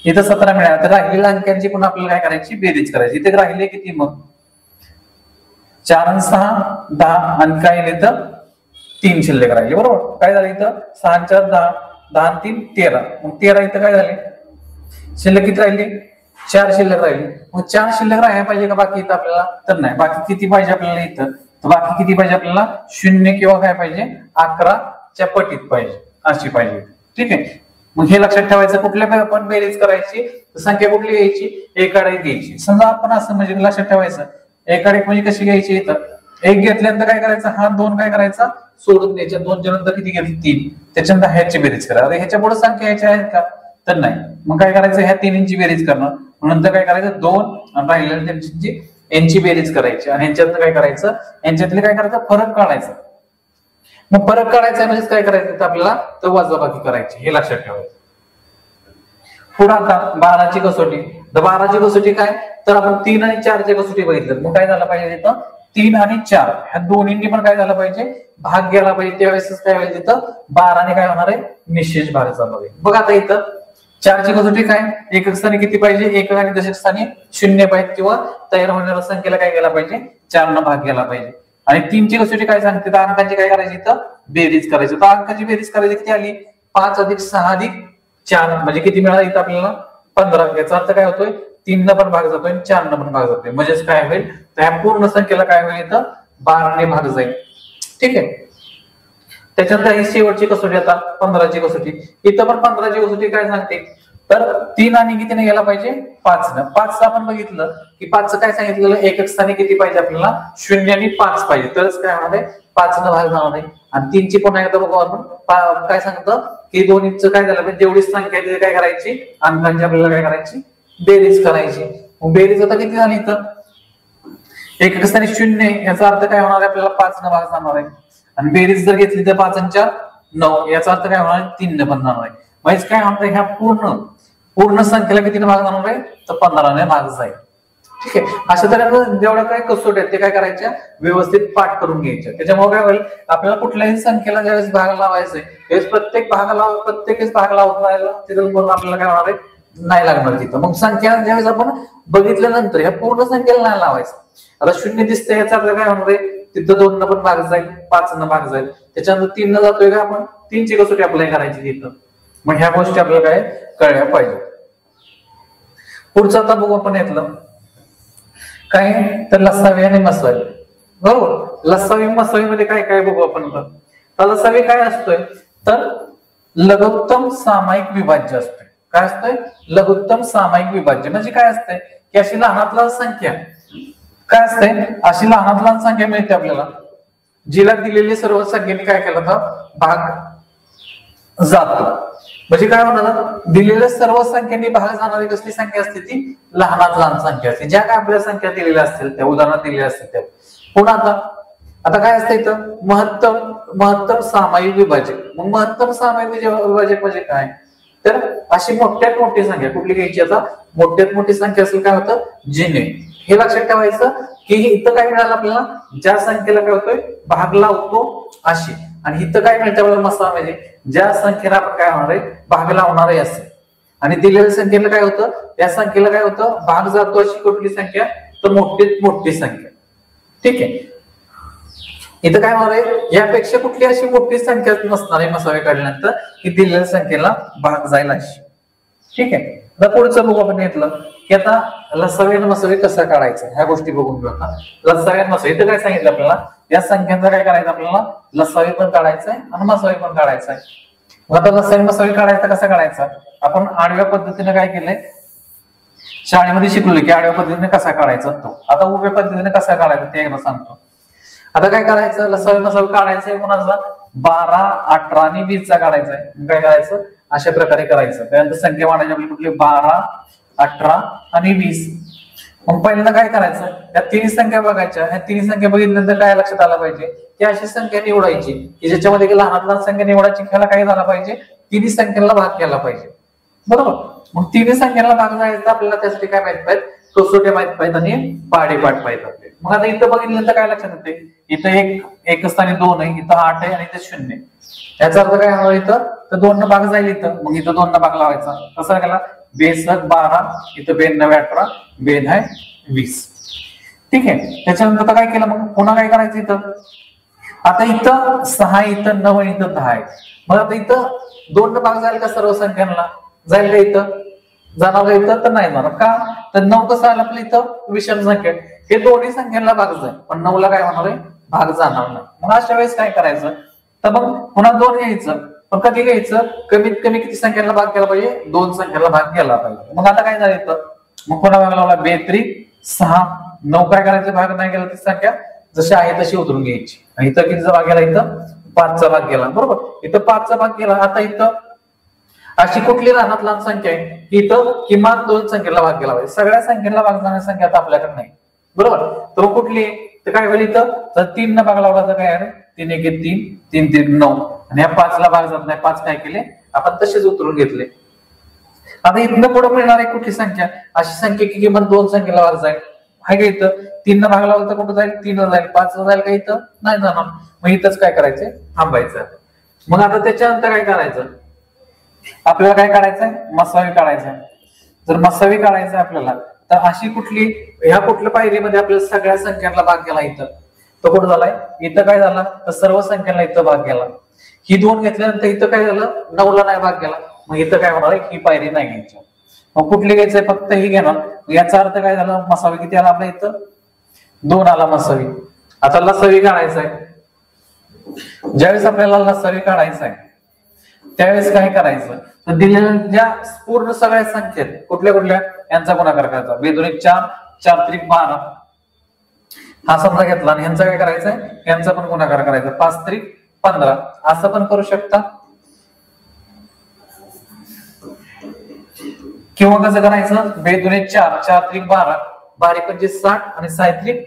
इथं 17 मिळाले. तर राहिलेल्या अंकांची पण आपल्याला काय करायची बेरीज करायची. इथे राहिले किती मग 4 आणि 6 10 आणि काय आले तर 3 शिल्लक राहिले बरोबर. काय झालं इथं 6 आणि 4 10 10 आणि 3 13, मग 13 इथं काय झाले शिल्लक किती राहिली 4 शिल्लक राहिली. मग 4 शिल्लक राहायला पाहिजे का बाकी इथं आपल्याला तर नाही. बाकी किती पाहिजे आपल्याला इथं तर बाकी किती पाहिजे आपल्याला 0 किंवा काय पाहिजे 11च्या पटीत पाहिजे अशी पाहिजे. ठीक आहे, मग हे लक्षात ठेवायचं कुठल्या आपण बेरीज करायची संख्या कुठली घ्यायची एकाडेक घ्यायची. समजा आपण असं म्हणजे लक्षात ठेवायचं एकाडेक म्हणजे कशी घ्यायची इथं एक घेतल्यानंतर काय करायचं हा 2 काय करायचा सोडून द्यायच्या, 2च्या नंतर किती घेतली 3, त्याच्यानंतर ह्याची बेरीज करा. अरे ह्याच्या पुढे संख्या ह्याच्या आहेत का तर नाही, मग काय करायचं ह्या 3ची बेरीज करणार, नंतर काय करायचं 2 आणि राहिलेल्या त्यांची यांची बेरीज करायची, आणि ह्यांच्यातलं काय करायचं यांच्यातले काय करायचं फरक काढायचा. मग फरक काढायचा म्हणजे काय करायचं आपल्याला तर वजाबाकी करायची, हे लक्षात ठेवायचं. पुढे आता 12ची कसोटी. तर 12ची कसोटी काय तर आपण 3 आणि 4ची कसोटी बघितलं. मग काय झालं पाहिजे तिथं 3 आणि 4 ह्या दोन्हींनी पण काय झालं पाहिजे भाग गेला पाहिजे. त्यावेळेस काय होईल तिथं 12 ने काय होणार आहे निश्चित भाग जाणार आहे. बघा आता इथं 4ची कसोटी काय एकक स्थानी किती पाहिजे एकक आणि दशक स्थानी 0 पाहिजे, किंवा तयार होणाऱ्या संख्येला काय गेला पाहिजे 4 न भाग गेला पाहिजे. आणि 3ची कसोटी काय सांगते तर अंकांची काय करायची इथं बेरीज करायची. तर अंकाची बेरीज करायची किती आली 5 अधिक 6 अधिक 4 म्हणजे किती मिळालं इथं आपल्याला 15. याचा अर्थ काय होतोय 3 न पण भाग जातोय आणि 4 न पण भाग जातोय. म्हणजेच काय होईल, तर ह्या पूर्ण संख्येला काय होईल, इथं 12 ने भाग जाईल. ठीक आहे. त्याच्यानंतर ही शेवटची कसोटी आता 15ची कसोटी. इथं पण 15ची कसोटी काय सांगते, तर 3 आणि कितीने गेला पाहिजे, 5 न. 5 आपण बघितलं की 5चं काय सांगितलेलं, एकक स्थानी किती पाहिजे आपल्याला, 0 आणि 5 पाहिजे, तरच काय होणार आहे, 5 न भाग जाणार नाही. आणि 3 ची पुन्हा एकदा बघू आपण, काय सांगतं की दोन्हीचं काय झालं पाहिजे, जेवढी संख्या आहे काय करायची, अंकांची आपल्याला काय करायची, बेरीज करायची. मग बेरीज आता किती झाली, तर एकक स्थानी 0, याचा अर्थ काय होणार आहे, आपल्याला 5 न भाग जाणार आहे. आणि बेरीज जर घेतली तर 5 आणि 4 9, याचा अर्थ काय होणार, 3 न पण जाणार आहे. म्हणजे काय होणार आहे, ह्या पूर्ण संख्येला कितीने भाग जाणार आहे, तर 15 ने भाग जाईल. ठीक आहे. अशा तऱ्हेनं जेवढ्या काय कसोटी आहेत ते काय करायच्या, व्यवस्थित पाठ करून घ्यायच्या. त्याच्यामुळे काय होईल, आपल्याला कुठल्याही संख्येला ज्यावेळेस भाग लावायचंय त्यावेळेस प्रत्येक भाग लावत राहायला तिथं म्हणून आपल्याला काय होणार आहे, नाही लागणार तिथं. मग संख्या ज्यावेळेस आपण बघितल्यानंतर ह्या पूर्ण संख्येला नाही लावायचं. आता 0 दिसतंय, याचा अर्थ काय होणार आहे, तिथं 2 न पण भाग जाईल, 5 न भाग जाईल. त्याच्यानंतर 3 न जातोय का, आपण 3 ची कसोटी अप्लाय करायची तिथं. मग ह्या गोष्टी आपल्याला काय कळल्या पाहिजे. पुढचं आता बघू आपण यातलं काय, तर लसावी आणि मसावी. बरोबर, लसावी मसावी मध्ये काय काय बघू आपण. तर लसावी काय असतोय, तर लघुत्तम सामायिक विभाज्य असतोय. काय असतंय, लघुत्तम सामायिक विभाज्य. म्हणजे काय असतंय की अशी लहानात लहान संख्या काय असते, अशी लहानात लहान संख्या मिळते आपल्याला, जिला दिलेली सर्व संख्येने काय केलं तर भाग जातो. म्हणजे काय होणार, दिलेल्या सर्व संख्येने भाग जाणारी कसली संख्या असते, ती लहानात लहान संख्या असते. ज्या काय आपल्या संख्या दिलेल्या असतील त्या उदाहरणात दिलेल्या असतील त्या. पुन्हा आता काय असतं इथं, महत्तम सामायिक विभाजक. मग महत्तम सामायिक विभाजक म्हणजे काय, तर अशी मोठ्यात मोठी संख्या कुठली घ्यायची, आता मोठ्यात मोठी संख्या असेल काय होतं, जिने. हे लक्षात ठेवायचं की इथं काय मिळालं आपल्याला, ज्या संख्येला काय होतोय, भाग लावतो अशी. आणि इथं काय मिळतं आपल्याला, मसा म्हणजे ज्या संख्येला आपण काय होणार आहे, भाग लावणार आहे असे. आणि दिलेल्या संख्येला काय होतं, त्या संख्येला काय होतं, भाग जातो अशी कुठली संख्या, तर मोठीत मोठी संख्या. ठीक आहे. इथं काय होणार आहे, यापेक्षा कुठली अशी मोठी संख्या नसणार आहे मसावे काढल्यानंतर, की दिलेल्या संख्येला भाग जाईल अशी. ठीक आहे. आता पुढचं बघू आपण घेतलं की आता लसावी आणि मसावी कसं काढायचं, ह्या गोष्टी बघून घेऊ. आता लसावी आणि मसावी इथं काय सांगितलं आपल्याला, या संख्यांचं काय करायचं आपल्याला, लसावी पण काढायचंय आणि मसावी पण काढायचंय. मग आता लसावी मसावी काढायचं कसं काढायचं, आपण आडव्या पद्धतीने काय केलंय, शाळेमध्ये शिकलो की आडव्या पद्धतीने कसा काढायचा तो. आता उभ्या पद्धतीने कसा काढायचा ते एकदा सांगतो. आता काय करायचं, लसावी मसावी काढायचंय कोणाचा, 12, 18 आणि 20 चा काढायचाय. काय करायचं, अशा प्रकारे करायचं. त्यानंतर संख्या मांडायची आपली कुठली, 12, 18 आणि 20. मग पहिल्यांदा काय करायचं, या तिन्ही संख्या बघायच्या. ह्या तिन्ही संख्या बघितल्यानंतर काय लक्षात आलं पाहिजे, की अशी संख्या निवडायची की ज्याच्यामध्ये लहानात लहान संख्या निवडायची, ह्याला काय झाला पाहिजे, तिन्ही संख्येला भाग केला पाहिजे. बरोबर. मग तिन्ही संख्येला भाग जायचा आपल्याला, त्यासाठी काय माहित पाहिजे, कसोट्या माहित पाहिजेत आणि पाढेपाठ पाहिजे. मग आता इथं बघितल्यानंतर काय लक्षात येते, इथं एक स्थानी 2 आहे, इथं 8 आहे आणि इथं 0 आहे. याचा अर्थ काय होणार, इथं तर 2 न भाग जाईल इथं. मग इथं 2 न भाग लावायचा. कसा केला, बेसक 12, इथं 92 18, बेन आहे 20. ठीक आहे. त्याच्यानंतर काय केलं, मग पुन्हा काय करायचं इथं, आता इथं 6, इथं 9, इथं 10 आहे. मग आता इथं 2 न भाग जाईल का सर्व संख्यांना, जाईल का इथं, जाणार का इथं, तर नाही जाणार. का, तर 9 कसं आलं आपलं इथं विषम संख्या, हे दोन्ही संख्यांना भाग जाईल, पण 9 ला काय होणार आहे, भाग जाणार नाही. मग अशा वेळेस काय करायचं, तर मग पुन्हा 2 घ्यायचं. पण कधी घ्यायचं, कमीत कमी किती संख्येला भाग केला पाहिजे, 2 संख्येला भाग केला पाहिजे. मग आता काय झालं, मग पुन्हा भाग लावला, 32, 6, 9 काय करायचं, भाग नाही केला ती संख्या जशी आहे तशी उतरून घ्यायची. आणि इथं कितीचा भाग गेला, इथं 5चा भाग गेला. बरोबर, इथं 5चा भाग गेला. आता इथं अशी कुठली लहानात लहान संख्या आहे, इथं किमान 2 संख्येला भाग केला पाहिजे. सगळ्या संख्येला भाग जाण्याची संख्या आता आपल्याकडे नाही. बरोबर, तर कुठली, तर काय होईल, इथं जर 3 न भाग लावला तर काय आहे, 3 1 3, 3 3 9. आणि या 5 ला भाग जात नाही, 5 काय केले आपण तसेच उतरून घेतले. आता इथनं पुढे मिळणार आहे कुठली संख्या, अशी संख्या की किमान 2 संख्येला भाग जाईल. आहे का इथं 3 न भाग लावला तर कुठं जाईल, 3 ला जाईल. 5 ला जाईल का, इथं नाही जाणार. मग इथंच काय करायचंय, थांबायचं. मग आता त्याच्यानंतर काय करायचं, आपल्याला काय काढायचंय, मसावी काढायचंय. जर मसावी काढायचंय आपल्याला, तर अशी कुठली, ह्या कुठल्या पायरीमध्ये आपल्याला सगळ्या संख्यांना भाग केला इथं, तो कुठं झालाय, इथं काय झाला, तर सर्व संख्यांना इथं भाग गेला. ही 2 घेतल्यानंतर इथं काय झालं, 9 ला नाही भाग गेला. मग इथं काय होणार आहे, ही पायरी नाही घ्यायची. मग कुठली घ्यायचंय फक्त ही घेणार. याचा अर्थ काय झाला, मसावी किती आला आपल्या इथं 2 आला मसावी. आता लसावी काढायचा आहे. ज्यावेळेस आपल्याला लसावी काढायचा आहे त्यावेळेस काय करायचं तर दिलेल्या ज्या पूर्ण सगळ्या संख्या आहेत कुठल्या कुठल्या यांचा गुणाकार करायचा. 2×4 4×12 हा समजा घेतला आणि यांचा काय करायचंय यांचा पण गुणाकार करायचा. 5×15 असं पण करू शकता किंवा कसं करायचं 2×4 4×12 12×5 60 आणि 6×3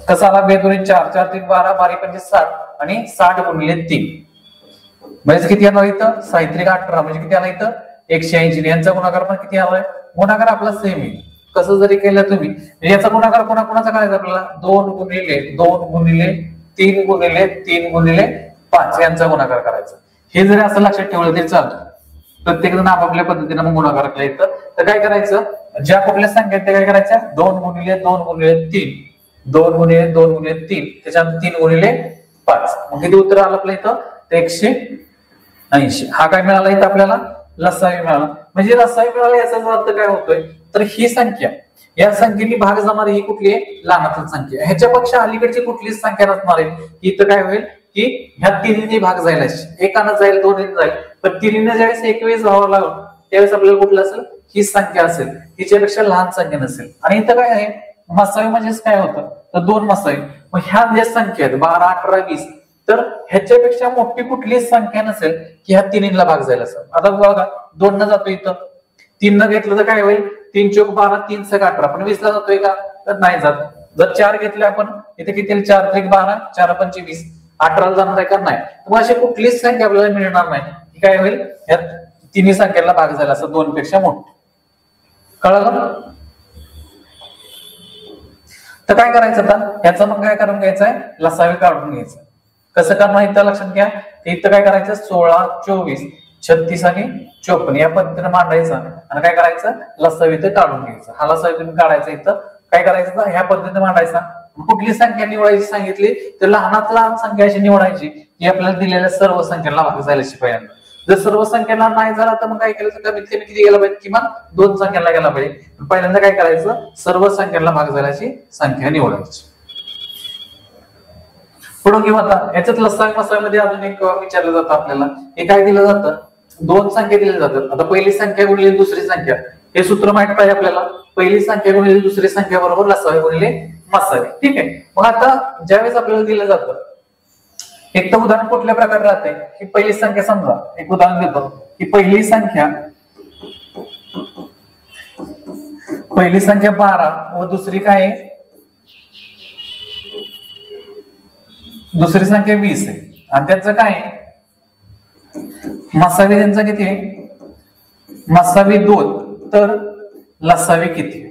कसं आला 2×4 4×12 12×5 60 आणि 60×3 म्हणजे किती आला इथं 6×18 म्हणजे किती आला इथं 180. यांचा गुणाकार पण किती आलाय गुणाकार आपला सेम आहे. कसं जरी केलं तुम्ही याचा गुणाकार कोणाचा करायचा आपल्याला 2×2 3×3×3×5 यांचा गुणाकार करायचा. हे जरी असं लक्षात ठेवलं तरी चालतं. प्रत्येक जण आपापल्या पद्धतीने मग गुणाकार केला येतं. तर काय करायचं ज्या कुठल्या संख्या त्या काय करायच्या 2×2×3 2×2×3 त्याच्यानंतर 3×5 मग किती उत्तर आलं आपलं इथं 180. हा काय मिळाला इथं आपल्याला लसावी मिळाला. म्हणजे लसावी मिळाला याचा अर्थ काय होतोय तर ही संख्या या संख्येने भाग जाणारी ही कुठली आहे लहानातली संख्या. ह्याच्यापेक्षा अलीकडची कुठलीच संख्या नसणार आहे. इथं काय होईल की ह्या तिन्ही भाग जायला एकानं जाईल दोन्ही जाईल पण तिन्हीने ज्यावेळेस एक वेळेस व्हावं लागलं त्यावेळेस आपल्याला कुठलं असेल ही संख्या असेल हिच्यापेक्षा लहान संख्या नसेल. आणि इथं काय आहे मसावी म्हणजेच काय होतं तर 2 मसावी. मग ह्या ज्या संख्या आहेत 12 18 20 तर ह्याच्यापेक्षा मोठी कुठलीच संख्या नसेल की ह्या तिन्हीला भाग जायला असेल. आता बघा 2 न जातो इथं 3 न घेतलं तर काय होईल 3×4 = 12 3×18 पण 20 ला जातोय का तर नाही जात. जर 4 घेतले आपण इथे किती 4×12 4×5 18 ला जाणार आहे का नाही. मग अशी कुठलीच संख्या आपल्याला मिळणार नाही की काय होईल या तिन्ही संख्येला भाग जायला असं 2 पेक्षा मोठे. कळलं. तर काय करायचं आता याचं मग काय करून घ्यायचंय लसावी काढून घ्यायचं. कसं करणार इथं लक्षात घ्या इथं काय करायचं 16 24 36 आणि 54 या पद्धतीने मांडायचं आणि काय करायचं लसावी इथं काढून घ्यायचं. हा लसावी तुम्ही काढायचा इथं काय करायचं ह्या पद्धतीने मांडायचा. कुठली संख्या निवडायची सांगितली तर लहानात लहान संख्या अशी निवडायची की आपल्याला दिलेल्या सर्व संख्येला भाग जायला पहिल्यांदा. जर सर्व संख्येला नाही झाला तर मग काय केलं तर कमीत कमी किती गेला पाहिजे किमान 2 संख्येला गेला पाहिजे. पहिल्यांदा काय करायचं सर्व संख्येला भाग जायची संख्या निवडायची. पुढे घेऊ आता याच्यात लसावी मसावीमध्ये अजून एक विचारलं जातं आपल्याला हे काय दिलं जातं 2 संख्या दिल्या जातात. आता पहिली संख्या गुणिले दुसरी संख्या हे सूत्र माहित पाहिजे आपल्याला. पहिली संख्या गुणिले दुसरी संख्या बरोबर लसावी गुणिले मसावी. ठीक आहे. मग आता ज्यावेळेस आपल्याला दिलं जातं एक तर उदाहरण कुठल्या प्रकारे राहते की पहिली संख्या समजा एक उदाहरण देतो की पहिली संख्या 12 व दुसरी काय आहे दुसरी संख्या 20 आहे आणि त्याचं काय मसावी त्यांचं किती आहे मसावी 2 तर लसावी किती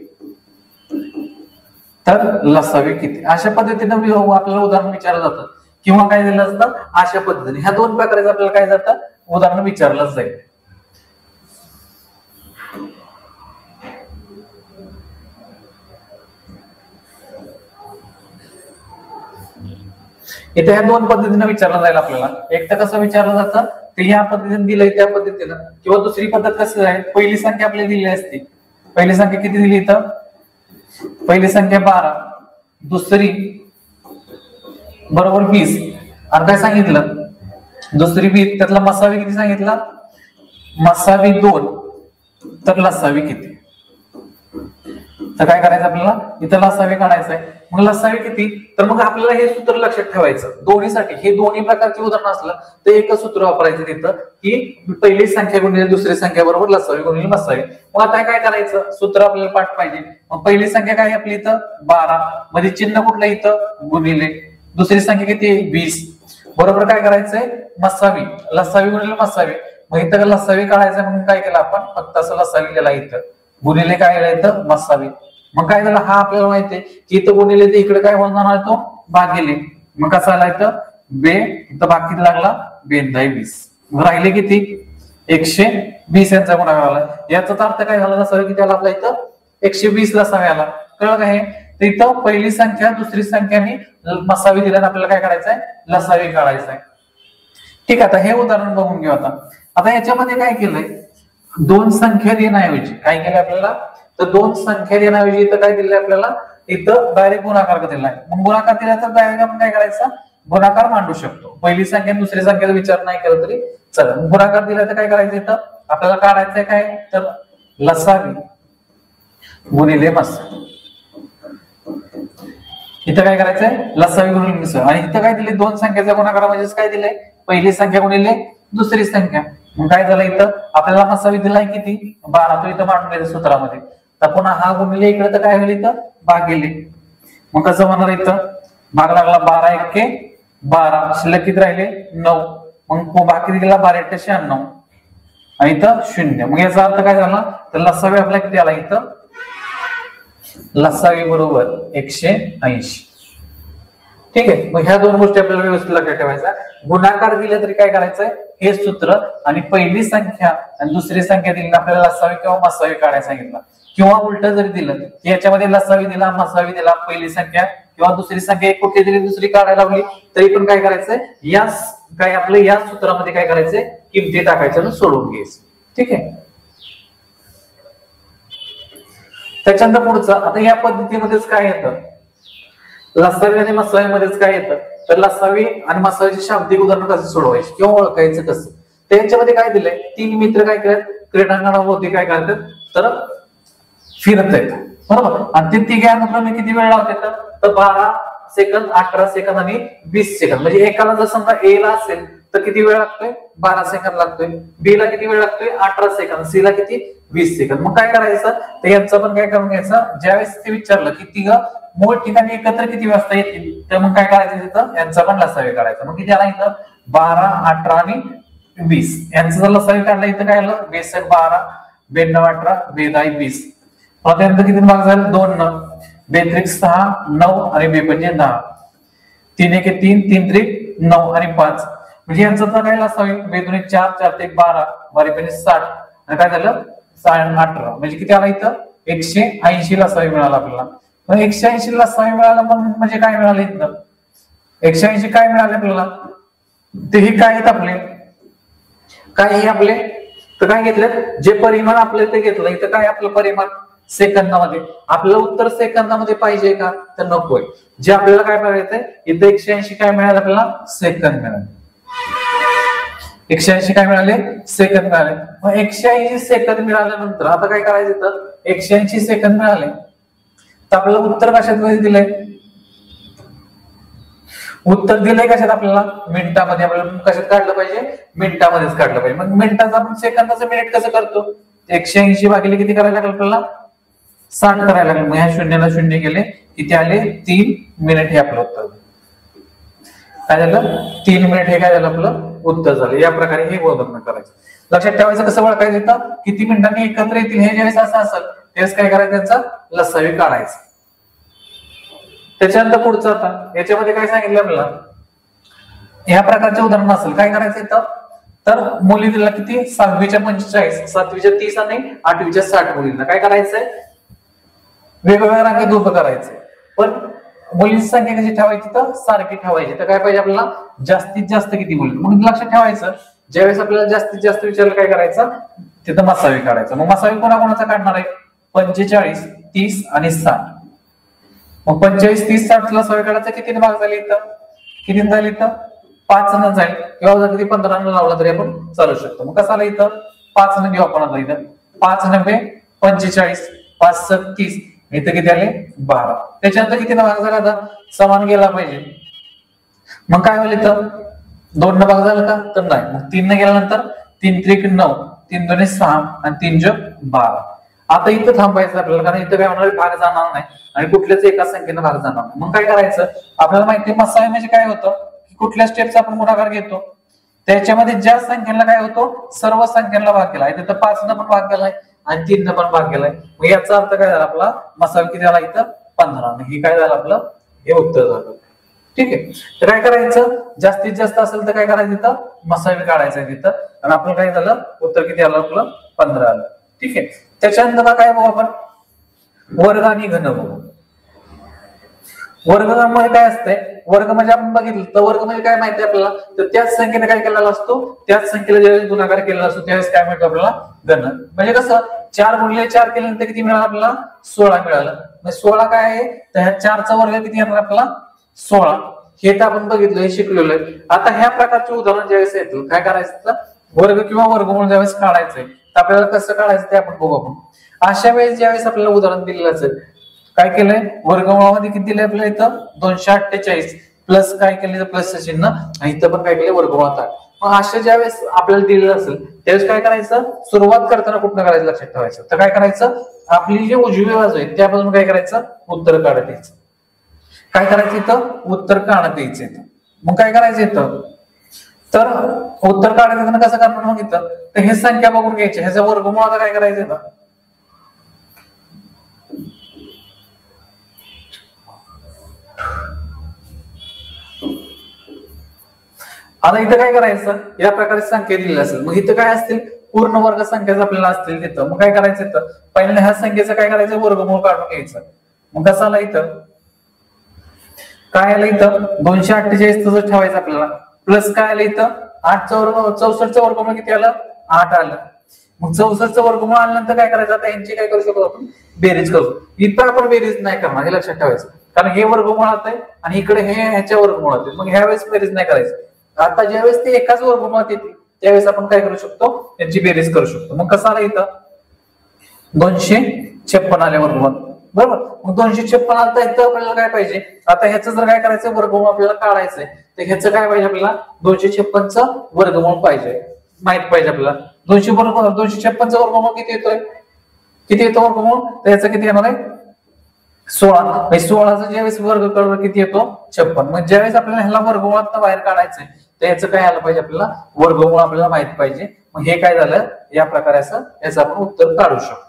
अशा पद्धतीने आपल्याला उदाहरण विचारलं जातं किंवा काय दिलं असतं अशा पद्धतीने. ह्या 2 प्रकारे आपल्याला काय जातं उदाहरण विचारलंच जाईल. इथे ह्या 2 पद्धतीने विचारलं जाईल आपल्याला. एक तर कसं विचारलं जातं ते ह्या पद्धतीने दिलंय त्या पद्धतीनं किंवा दुसरी पद्धत कसं आहे पहिली संख्या आपल्याला दिली असते. पहिली संख्या किती दिली इथं पहिली संख्या 12 दुसरी बरोबर 20 आणि काय सांगितलं दुसरी 20 त्यातला मसावी किती सांगितला मसावी 2 तर लसावी किती. तर काय करायचं आपल्याला इथं लसावी काढायचं आहे. मग लसावी किती तर मग आपल्याला हे सूत्र लक्षात ठेवायचं दोन्हीसाठी. हे दोन्ही प्रकारचे उदाहरण असलं तर एकच सूत्र वापरायचं तिथं की पहिली संख्या गुणिले दुसरी संख्या बरोबर लसावी गुणिले मसावी. मग आता काय करायचं सूत्र आपल्याला पाठ पाहिजे. मग पहिली संख्या काय आपली इथं 12 मध्ये चिन्ह कुठलं इथं गुणिले दुसरी संख्या किती 20 बरोबर काय करायचंय मसावी लसावी गुणिले मसावी. मग इथं लसावी काढायचं म्हणून काय केलं आपण फक्त असं लसावी लिहिला इथं गुणिले काय लिहिलं इथं मसावी. मग काय झालं हा आपल्याला माहितीये की इथं गुणिले ते इकडे काय होणार तो भागिले. मग कसा आला इथं इथं भाग किती लागला 2×20 राहिले किती 120 यांचा गुणाकार आला. याचा अर्थ काय झाला लसावी किती आला आपला इथं 120 लसावी आला. कळलं काय तर इथं पहिली संख्या दुसरी संख्याने मसावी दिल्याने आपल्याला काय करायचंय लसावी काढायचंय. ठीक आहे. आता हे उदाहरण बघून घेऊ. आता याच्यामध्ये काय केलंय दोन संख्या देण्याऐवजी काय केलं आपल्याला, तर दोन संख्या देण्याऐवजी इथं काय दिलंय आपल्याला, इथं डायरेक्ट गुणाकार दिलाय. मग गुणाकार दिला तर डायरेक्ट आपण काय करायचं, गुणाकार मांडू शकतो. पहिली संख्या दुसरी संख्येचा विचार नाही केला तरी चला. गुणाकार दिला तर काय करायचं, इथं आपल्याला काढायचंय काय, तर लसावी गुणिले मसावी. इथं काय करायचंय, लसावी गुणिले मिसळ. आणि इथं काय दिले, दोन संख्येचा गुणाकार म्हणजेच काय दिलंय, पहिली संख्या गुणिले दुसरी संख्या. मग काय झालं, इथं आपल्याला मसावी दिलाय किती, 12. तो इथं मांडून घ्यायचा सूत्रामध्ये. तर पुन्हा हा गुणिले इकडे तर काय होईल, इथं भागिले. मग कसं होणार, इथं भाग लागला 12 एके 12, शिल्लक किती राहिले 9. मग बाकी दिला 12 एके 96 आणि इथं 0. मग याचा अर्थ काय झाला, तर लसावी आपला किती आला, इथं लसावी बरोबर 180. ठीक आहे. मग ह्या दोन गोष्टी आपल्याला व्यवस्थित लक्षात ठेवायच्या. गुणाकार दिले तरी काय करायचंय, हे सूत्र आणि पहिली संख्या आणि दुसरी संख्या दिली आपल्याला लसावी किंवा मसावी काढायला सांगितलं. किंवा उलट जरी दिलं की याच्यामध्ये लसावी दिला, मसावी दिला, पहिली संख्या किंवा दुसरी संख्या एक कुठली दिली दुसरी काढायला लावली तरी पण काय करायचंय, या काय आपलं या सूत्रामध्ये काय करायचंय, किमती टाकायचं सोडवून घ्यायचं. ठीक आहे. त्याच्यानंतर पुढचं, आता या पद्धतीमध्येच काय येतं, लसावी आणि मसावी मध्येच काय येतं, तर लसावी आणि मसावीचे शाब्दिक उदाहरण कसं सोडवायचे किंवा ओळखायचं कसं. त्याच्यामध्ये काय दिलंय, तीन मित्र काय करतात, क्रीडांगणाभोवती काय करतात, तर फिरत आहेत बरोबर. आणि ते तिघे अनुक्रमे किती वेळ लावतात, तर 12 सेकंद, 18 सेकंद आणि 20 सेकंद. म्हणजे एकाला जर समजा ए ला असेल तर किती वेळ लागतोय, 12 सेकंद लागतोय. बी ला किती वेळ लागतोय, 18 सेकंद. सी ला किती, 20 सेकंद. मग काय करायचं, तर यांचं पण काय करून घ्यायचं, ज्यावेळेस ते विचारलं की तिघ मूळ ठिकाणी एकत्र किती वाजता येतील, तर मग काय करायचं, तिथं यांचा पण लसावी काढायचा. मग किती आला इथं, 12, 18 आणि 20. यांचं जर लसावी काढला इथं काय आलं, 62, 12, 92, 18, 22, 20. त्यानंतर किती भाग झाले, 2 न 2 6, 9 आणि 2 म्हणजे 10. 3 1 3, 3 3 9 आणि 5. म्हणजे यांचं तर काय लसावी, 2 4, 4 1 12, 12 60 आणि काय झालं 18. म्हणजे किती आला इथं, 180 लसावी मिळाला आपल्याला. मग 180 लसावी मिळाला म्हणजे काय मिळालं इथं, 180 काय मिळाले आपल्याला, ते हे काय आहेत आपले, काय हे आपले, तर काय घेतलं, जे परिमाण आपलं ते घेतलं. इथं काय आपलं परिमाण सेकंदामध्ये, आपल्याला उत्तर सेकंदामध्ये पाहिजे का, तर नकोय. जे आपल्याला काय पाहिजे, इथं 180 काय मिळाले आपल्याला, सेकंद मिळाले. 180 काय मिळाले, सेकंद मिळाले. मग 180 सेकंद मिळाल्यानंतर आता काय करायचं, इथं 180 सेकंद मिळाले तर आपल्याला उत्तर कशात दिलंय, उत्तर दिलंय कशात आपल्याला, मिनिटामध्ये. आपल्याला कशात काढलं पाहिजे, मिनिटामध्येच काढलं पाहिजे. मग मिनिटाचं आपण सेकंदाचं मिनिट कसं करतो, 180 भागिले किती करायला लागेल आपल्याला, 60 करायला लागेल. मग ह्या शून्याला शून्य गेले, किती आले, 3 मिनिट हे आपलं उत्तर काय झालं, 3 मिनिट हे काय झालं आपलं उत्तर झालं. या प्रकारे हे ओळखणं करायचं. लक्षात ठेवायचं कसं ओळखायचं, येतं किती मिनिटांनी एकत्र येतील हे ज्यावेळेस असं असेल त्यावेळेस काय करायचं, त्यांचा लसावी काढायचा. त्याच्यानंतर पुढचं, आता याच्यामध्ये काय सांगितलं आपल्याला, ह्या प्रकारचे उदाहरण असेल काय करायचं इथं, तर मुली दिला किती, 7वीच्या 45, 7वीच्या 30 आणि 8वीच्या 60 मुलींना काय करायचंय, वेगवेगळ्या रांगेत उभं करायचंय. पण मुलींची संख्या कशी ठेवायची, तर सारखी ठेवायची. तर काय पाहिजे आपल्याला, जास्तीत जास्त किती मुली. म्हणून लक्षात ठेवायचं, ज्यावेळेस आपल्याला जास्तीत जास्त विचारलं काय करायचं, तिथं मसावी काढायचं. मग मसावी कोणाकोणाचा काढणार आहे, 45, 30 आणि 60. मग 45, 30, 60 ला सवय काढायचा. किती भाग झाले इथं, किती झाले इथं, 5 न जाईल किंवा जर किती 15 न लावला तरी आपण चालू शकतो. मग कसं आलं इथं, 5 न घेऊ आपण आता इथं, 5 9 45, 5 7 30, इथं किती आले 12. त्याच्यानंतर किती भाग झाला, आता समान गेला पाहिजे. मग काय होईल इथं, 2 न भाग झाला का, तर नाही. मग 3 न गेल्यानंतर 3 3 9, 3 2 6 आणि 3 12. आता इथं थांबायचं आपल्याला, कारण इथं काय होणार, भाग जाणार नाही आणि कुठल्याच एका संख्येनं भाग जाणार नाही. मग काय करायचं, आपल्याला माहिती आहे मसावी म्हणजे काय होतं, कुठल्या स्टेपचा आपण गुणाकार घेतो त्याच्यामध्ये ज्या संख्येला काय होतो, सर्व संख्येला भाग केला. इथं 5 न पण भाग केलाय आणि 3 न पण भाग केलाय. मग याचा अर्थ काय झाला, आपला मसावी किती झाला इथं, 15. हे काय झालं आपलं, हे उत्तर झालं. ठीक आहे. तर काय करायचं, जास्तीत जास्त असेल तर काय करायचं, इथं मसावी काढायचं तिथं, आणि आपलं काय झालं, उत्तर किती आलं आपलं, 15 आलं. ठीक आहे. त्याच्यानंतर काय बघू आपण, वर्ग आणि घन बघू. वर्ग म्हणजे काय असतंय, वर्ग म्हणजे आपण बघितलं तर वर्ग म्हणजे काय माहिती आपल्याला, तर त्याच संख्येने काय केलेला असतो, त्याच संख्येला ज्यावेळेस गुणाकार केलेला असतो त्यावेळेस काय मिळतो आपल्याला, घन. म्हणजे कसं 4 गुणिले 4 केल्यानंतर किती मिळालं आपल्याला 16 मिळालं. 16 काय आहे तर ह्या 4चा वर्ग किती येणार आपल्याला 16. हे तर आपण बघितलं, हे शिकलेलो आहे. आता ह्या प्रकारचे उदाहरण ज्यावेळेस येतील काय करायचं वर्ग किंवा वर्गमूळ ज्यावेळेस काढायचंय तर आपल्याला कसं काढायचं ते आपण बघू. आपण अशा वेळेस ज्यावेळेस आपल्याला उदाहरण दिलेलं असेल काय केलंय वर्गमूळामध्ये किती दिलंय आपल्याला इथं 248 प्लस काय केलं प्लसचं चिन्ह आणि इथं पण काय केलं वर्गमूळात 8. मग अशा ज्यावेळेस आपल्याला दिलेलं असेल त्यावेळेस काय करायचं सुरुवात करताना कुठनं करायचं लक्षात ठेवायचं. तर काय करायचं आपली जी उजवी बाजू आहे त्यापासून काय करायचं उत्तर काढत यायचं. काय करायचं इथं उत्तर काढत यायचं इथं. मग काय करायचं इथं तर उत्तर काढायचं कसं करणार मग इथं तर हे संख्या बघून घ्यायची ह्याचा वर्गमूळ आता काय करायचं इथं आता इथं काय करायचं या प्रकारे संख्या दिलेली असेल मग इथं काय असतील पूर्ण वर्ग संख्या आपल्याला असतील तिथं. मग काय करायचं इथं पहिल्यांदा ह्या संख्येचं काय करायचं वर्गमूळ काढून घ्यायचं. मग कसं आलं इथं काय आलं इथं 248 तसंच ठेवायचं आपल्याला प्लस काय आलं इथं 8चा वर्ग 64चा वर्गमूळ किती आलं 8 आलं. मग 64चा वर्गमूळ आल्यानंतर काय करायचं आता यांची काय करू शकतो आपण बेरीज करू. इथं आपण बेरीज नाही करणार हे लक्षात ठेवायचं कारण हे वर्गमूळात आहे आणि इकडे हे ह्याच्या वर्गमूळात आहे. मग ह्या वेळेस बेरीज नाही करायचं. आता ज्यावेळेस ते एकाच वर्गमूळात येते त्यावेळेस आपण काय करू शकतो त्यांची बेरीज करू शकतो. मग कसं आलं इथं 256 आले वर्गमूळ बरोबर. मग 256 आलं तर इथं आपल्याला काय पाहिजे आता ह्याचं जर काय करायचं वर्गमूळ आपल्याला काढायचंय तर ह्याचं काय पाहिजे आपल्याला 256चं वर्गमूळ पाहिजे माहित पाहिजे आपल्याला. 256चं वर्गमूळ किती येतो वर्गमूळ तर ह्याचं किती येणार आहे 16. 16चा ज्यावेळेस वर्ग करून किती येतो 56. मग ज्यावेळेस आपल्याला ह्याला वर्गमूळात बाहेर काढायचंय तर याचं काय आलं पाहिजे आपल्याला वर्गमूळ आपल्याला माहित पाहिजे. मग हे काय झालं या प्रकारे असं याचं आपण उत्तर काढू शकतो.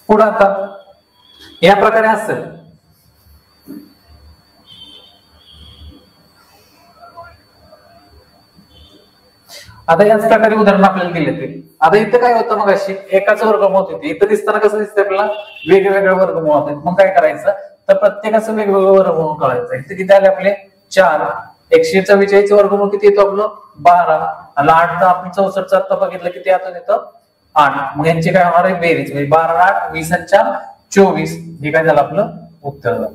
पुढे आता या प्रकारे असेल आता याच प्रकारे उदाहरण आपल्याला दिले ते. आता इथं काय होतं मग अशी एकाच वर्गमूळ होती इथं दिसताना कसं दिसतंय आपल्याला वेगवेगळ्या वर्गमूळ होते. मग काय करायचं तर प्रत्येकाचं वेगवेगळं वर्गमूळ काढायचं. इथे किती आले आपले 4 144 वर्गमूळ किती येतो आपलं 12 आणि 8 तर आपण 64चा आता बघितलं किती आता येतं 8. मग यांची काय होणार आहे बेरीज म्हणजे 12 8 20 आणि 4 24 हे काय झालं आपलं उत्तर झालं.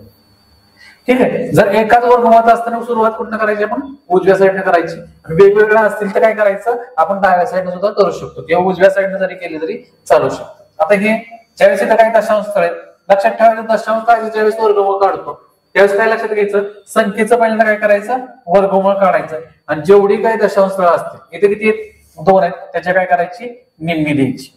ठीक आहे. जर एकाच वर्गमूळात असताना सुरुवात कुठनं करायची आपण उजव्या साईडने करायची आणि वेगवेगळ्या असतील तर काय करायचं आपण डाव्या साईडने सुद्धा करू शकतो किंवा उजव्या साईडने जरी केली तरी चालू शकतो. आता हे ज्यावेळेस इथं काय दशांश स्थळ आहे लक्षात ठेवायचं दशांश स्थळाचे ज्यावेळेस वर्गमूळ काढतो त्यावेळेस काय लक्षात घ्यायचं संख्येचं पहिल्यांदा काय करायचं वर्गमूळ काढायचं आणि जेवढी काय दशांश स्थळ असते इथे किती आहेत 2 आहेत त्याच्या काय करायची निम्मी द्यायची.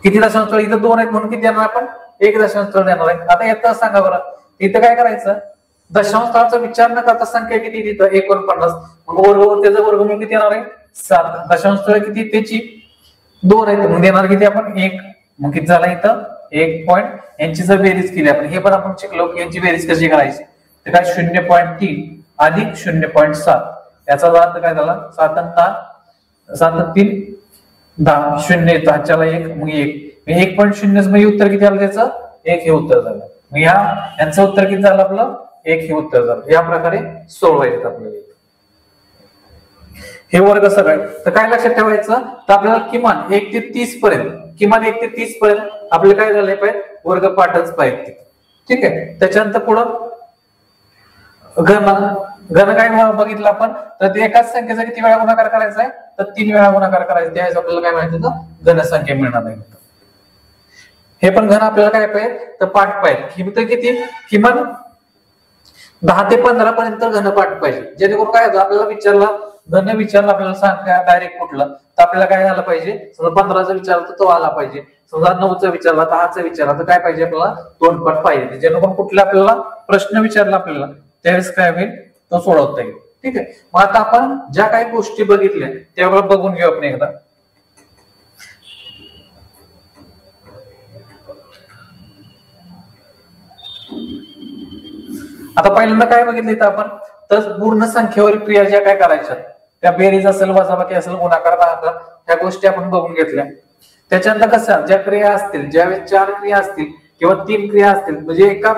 किती दशांश स्थळ इथं 2 आहेत म्हणून किती देणार आपण 1 दशांश स्थळ देणार आहे. आता येतं सांगा बरं इथं काय करायचं दशांश स्थळाचा विचार न करता संख्या किती तिथं 49 मग वर्ग त्याचं वर्गमूळ किती येणार आहे 7. दशांश स्थळ किती त्याची 2 आहेत म्हणून देणार किती आपण 1. मग किती झाला इथं 1 पॉईंट. यांची जर बेरीज केली आपण हे पण आपण शिकलो की यांची बेरीज कशी करायची तर काय 0.3 अधिक 0.7 याचा अर्थ काय झाला 7 आणि 3 10 0 10च्याला 1 मग 1 1.0 म्हणजे उत्तर किती आलं त्याचं 1 हे उत्तर झालं. मग यांचं उत्तर किती झालं आपलं 1 हे उत्तर झालं. या प्रकारे सोडवायचं आपल्याला हे वर्ग सगळे. तर काय लक्षात ठेवायचं तर आपल्याला किमान 1 ते 30 पर्यंत आपलं काय झालंय पाहिजे वर्ग पाठच पाहिजे. ठीक आहे. त्याच्यानंतर पुढं घन काय बघितलं आपण तर एकाच संख्येचा किती वेळा गुणाकार करायचा आहे तर 3 वेळा गुणाकार करायचा त्यावेळेस आपल्याला काय माहिती होतं घनसंख्या मिळणार नाही. हे पण घन आपल्याला काय पाहिजे तर पाठ पाहिजे किती किमान 10 ते 15 पर्यंत घन पाठ पाहिजे जेणेकरून काय आपल्याला घन विचारलं आपल्याला सांगा डायरेक्ट कुठलं तर आपल्याला काय झालं पाहिजे समजा 15चा विचारला तर तो आला पाहिजे समजा 9चा विचारला 10चा विचारला तर काय पाहिजे आपल्याला तोंडपाठ पाहिजे जेणेकरून कुठला आपल्याला प्रश्न विचारला आपल्याला त्यावेळेस काय होईल तो सोडवता येईल. ठीक आहे. मग आता आपण ज्या काही गोष्टी बघितल्या त्यावेळेला बघून घेऊ आपण एकदा. आता पहिल्यांदा काय बघितलं इथं आपण तर पूर्ण संख्येवर क्रिया ज्या काय करायच्या त्या बेरीज असेल वजाबाकी असेल गुणाकार भागाकार ह्या गोष्टी आपण बघून घेतल्या. त्याच्यानंतर कसं ज्या क्रिया असतील ज्यावेळेस 4 क्रिया असतील किंवा 3 क्रिया असतील म्हणजे एका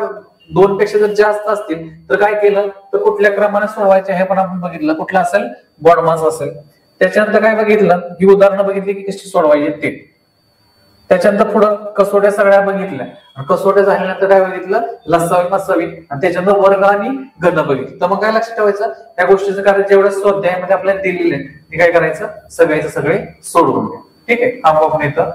2 पेक्षा जर जास्त असतील तर काय केलं तर कुठल्या क्रमाने सोडवायचे हे पण आपण बघितलं. कुठला असेल बॉडमास असेल त्याच्यानंतर काय बघितलं ही उदाहरणं बघितली की कशी सोडवायची ते. त्याच्यानंतर पुढं कसोट्या सगळ्या बघितल्या. कसोट्या झाल्यानंतर काय बघितलं लसावी मसावी आणि त्याच्यानंतर वर्ग आणि घन बघितलं. तर मग काय लक्षात ठेवायचं त्या गोष्टीचं कार्य जेवढं स्वाध्यायामध्ये आपल्याला दिलेलं आहे ते काय करायचं सगळे सोडवून घ्या. ठीक आहे थांबा आपण इथं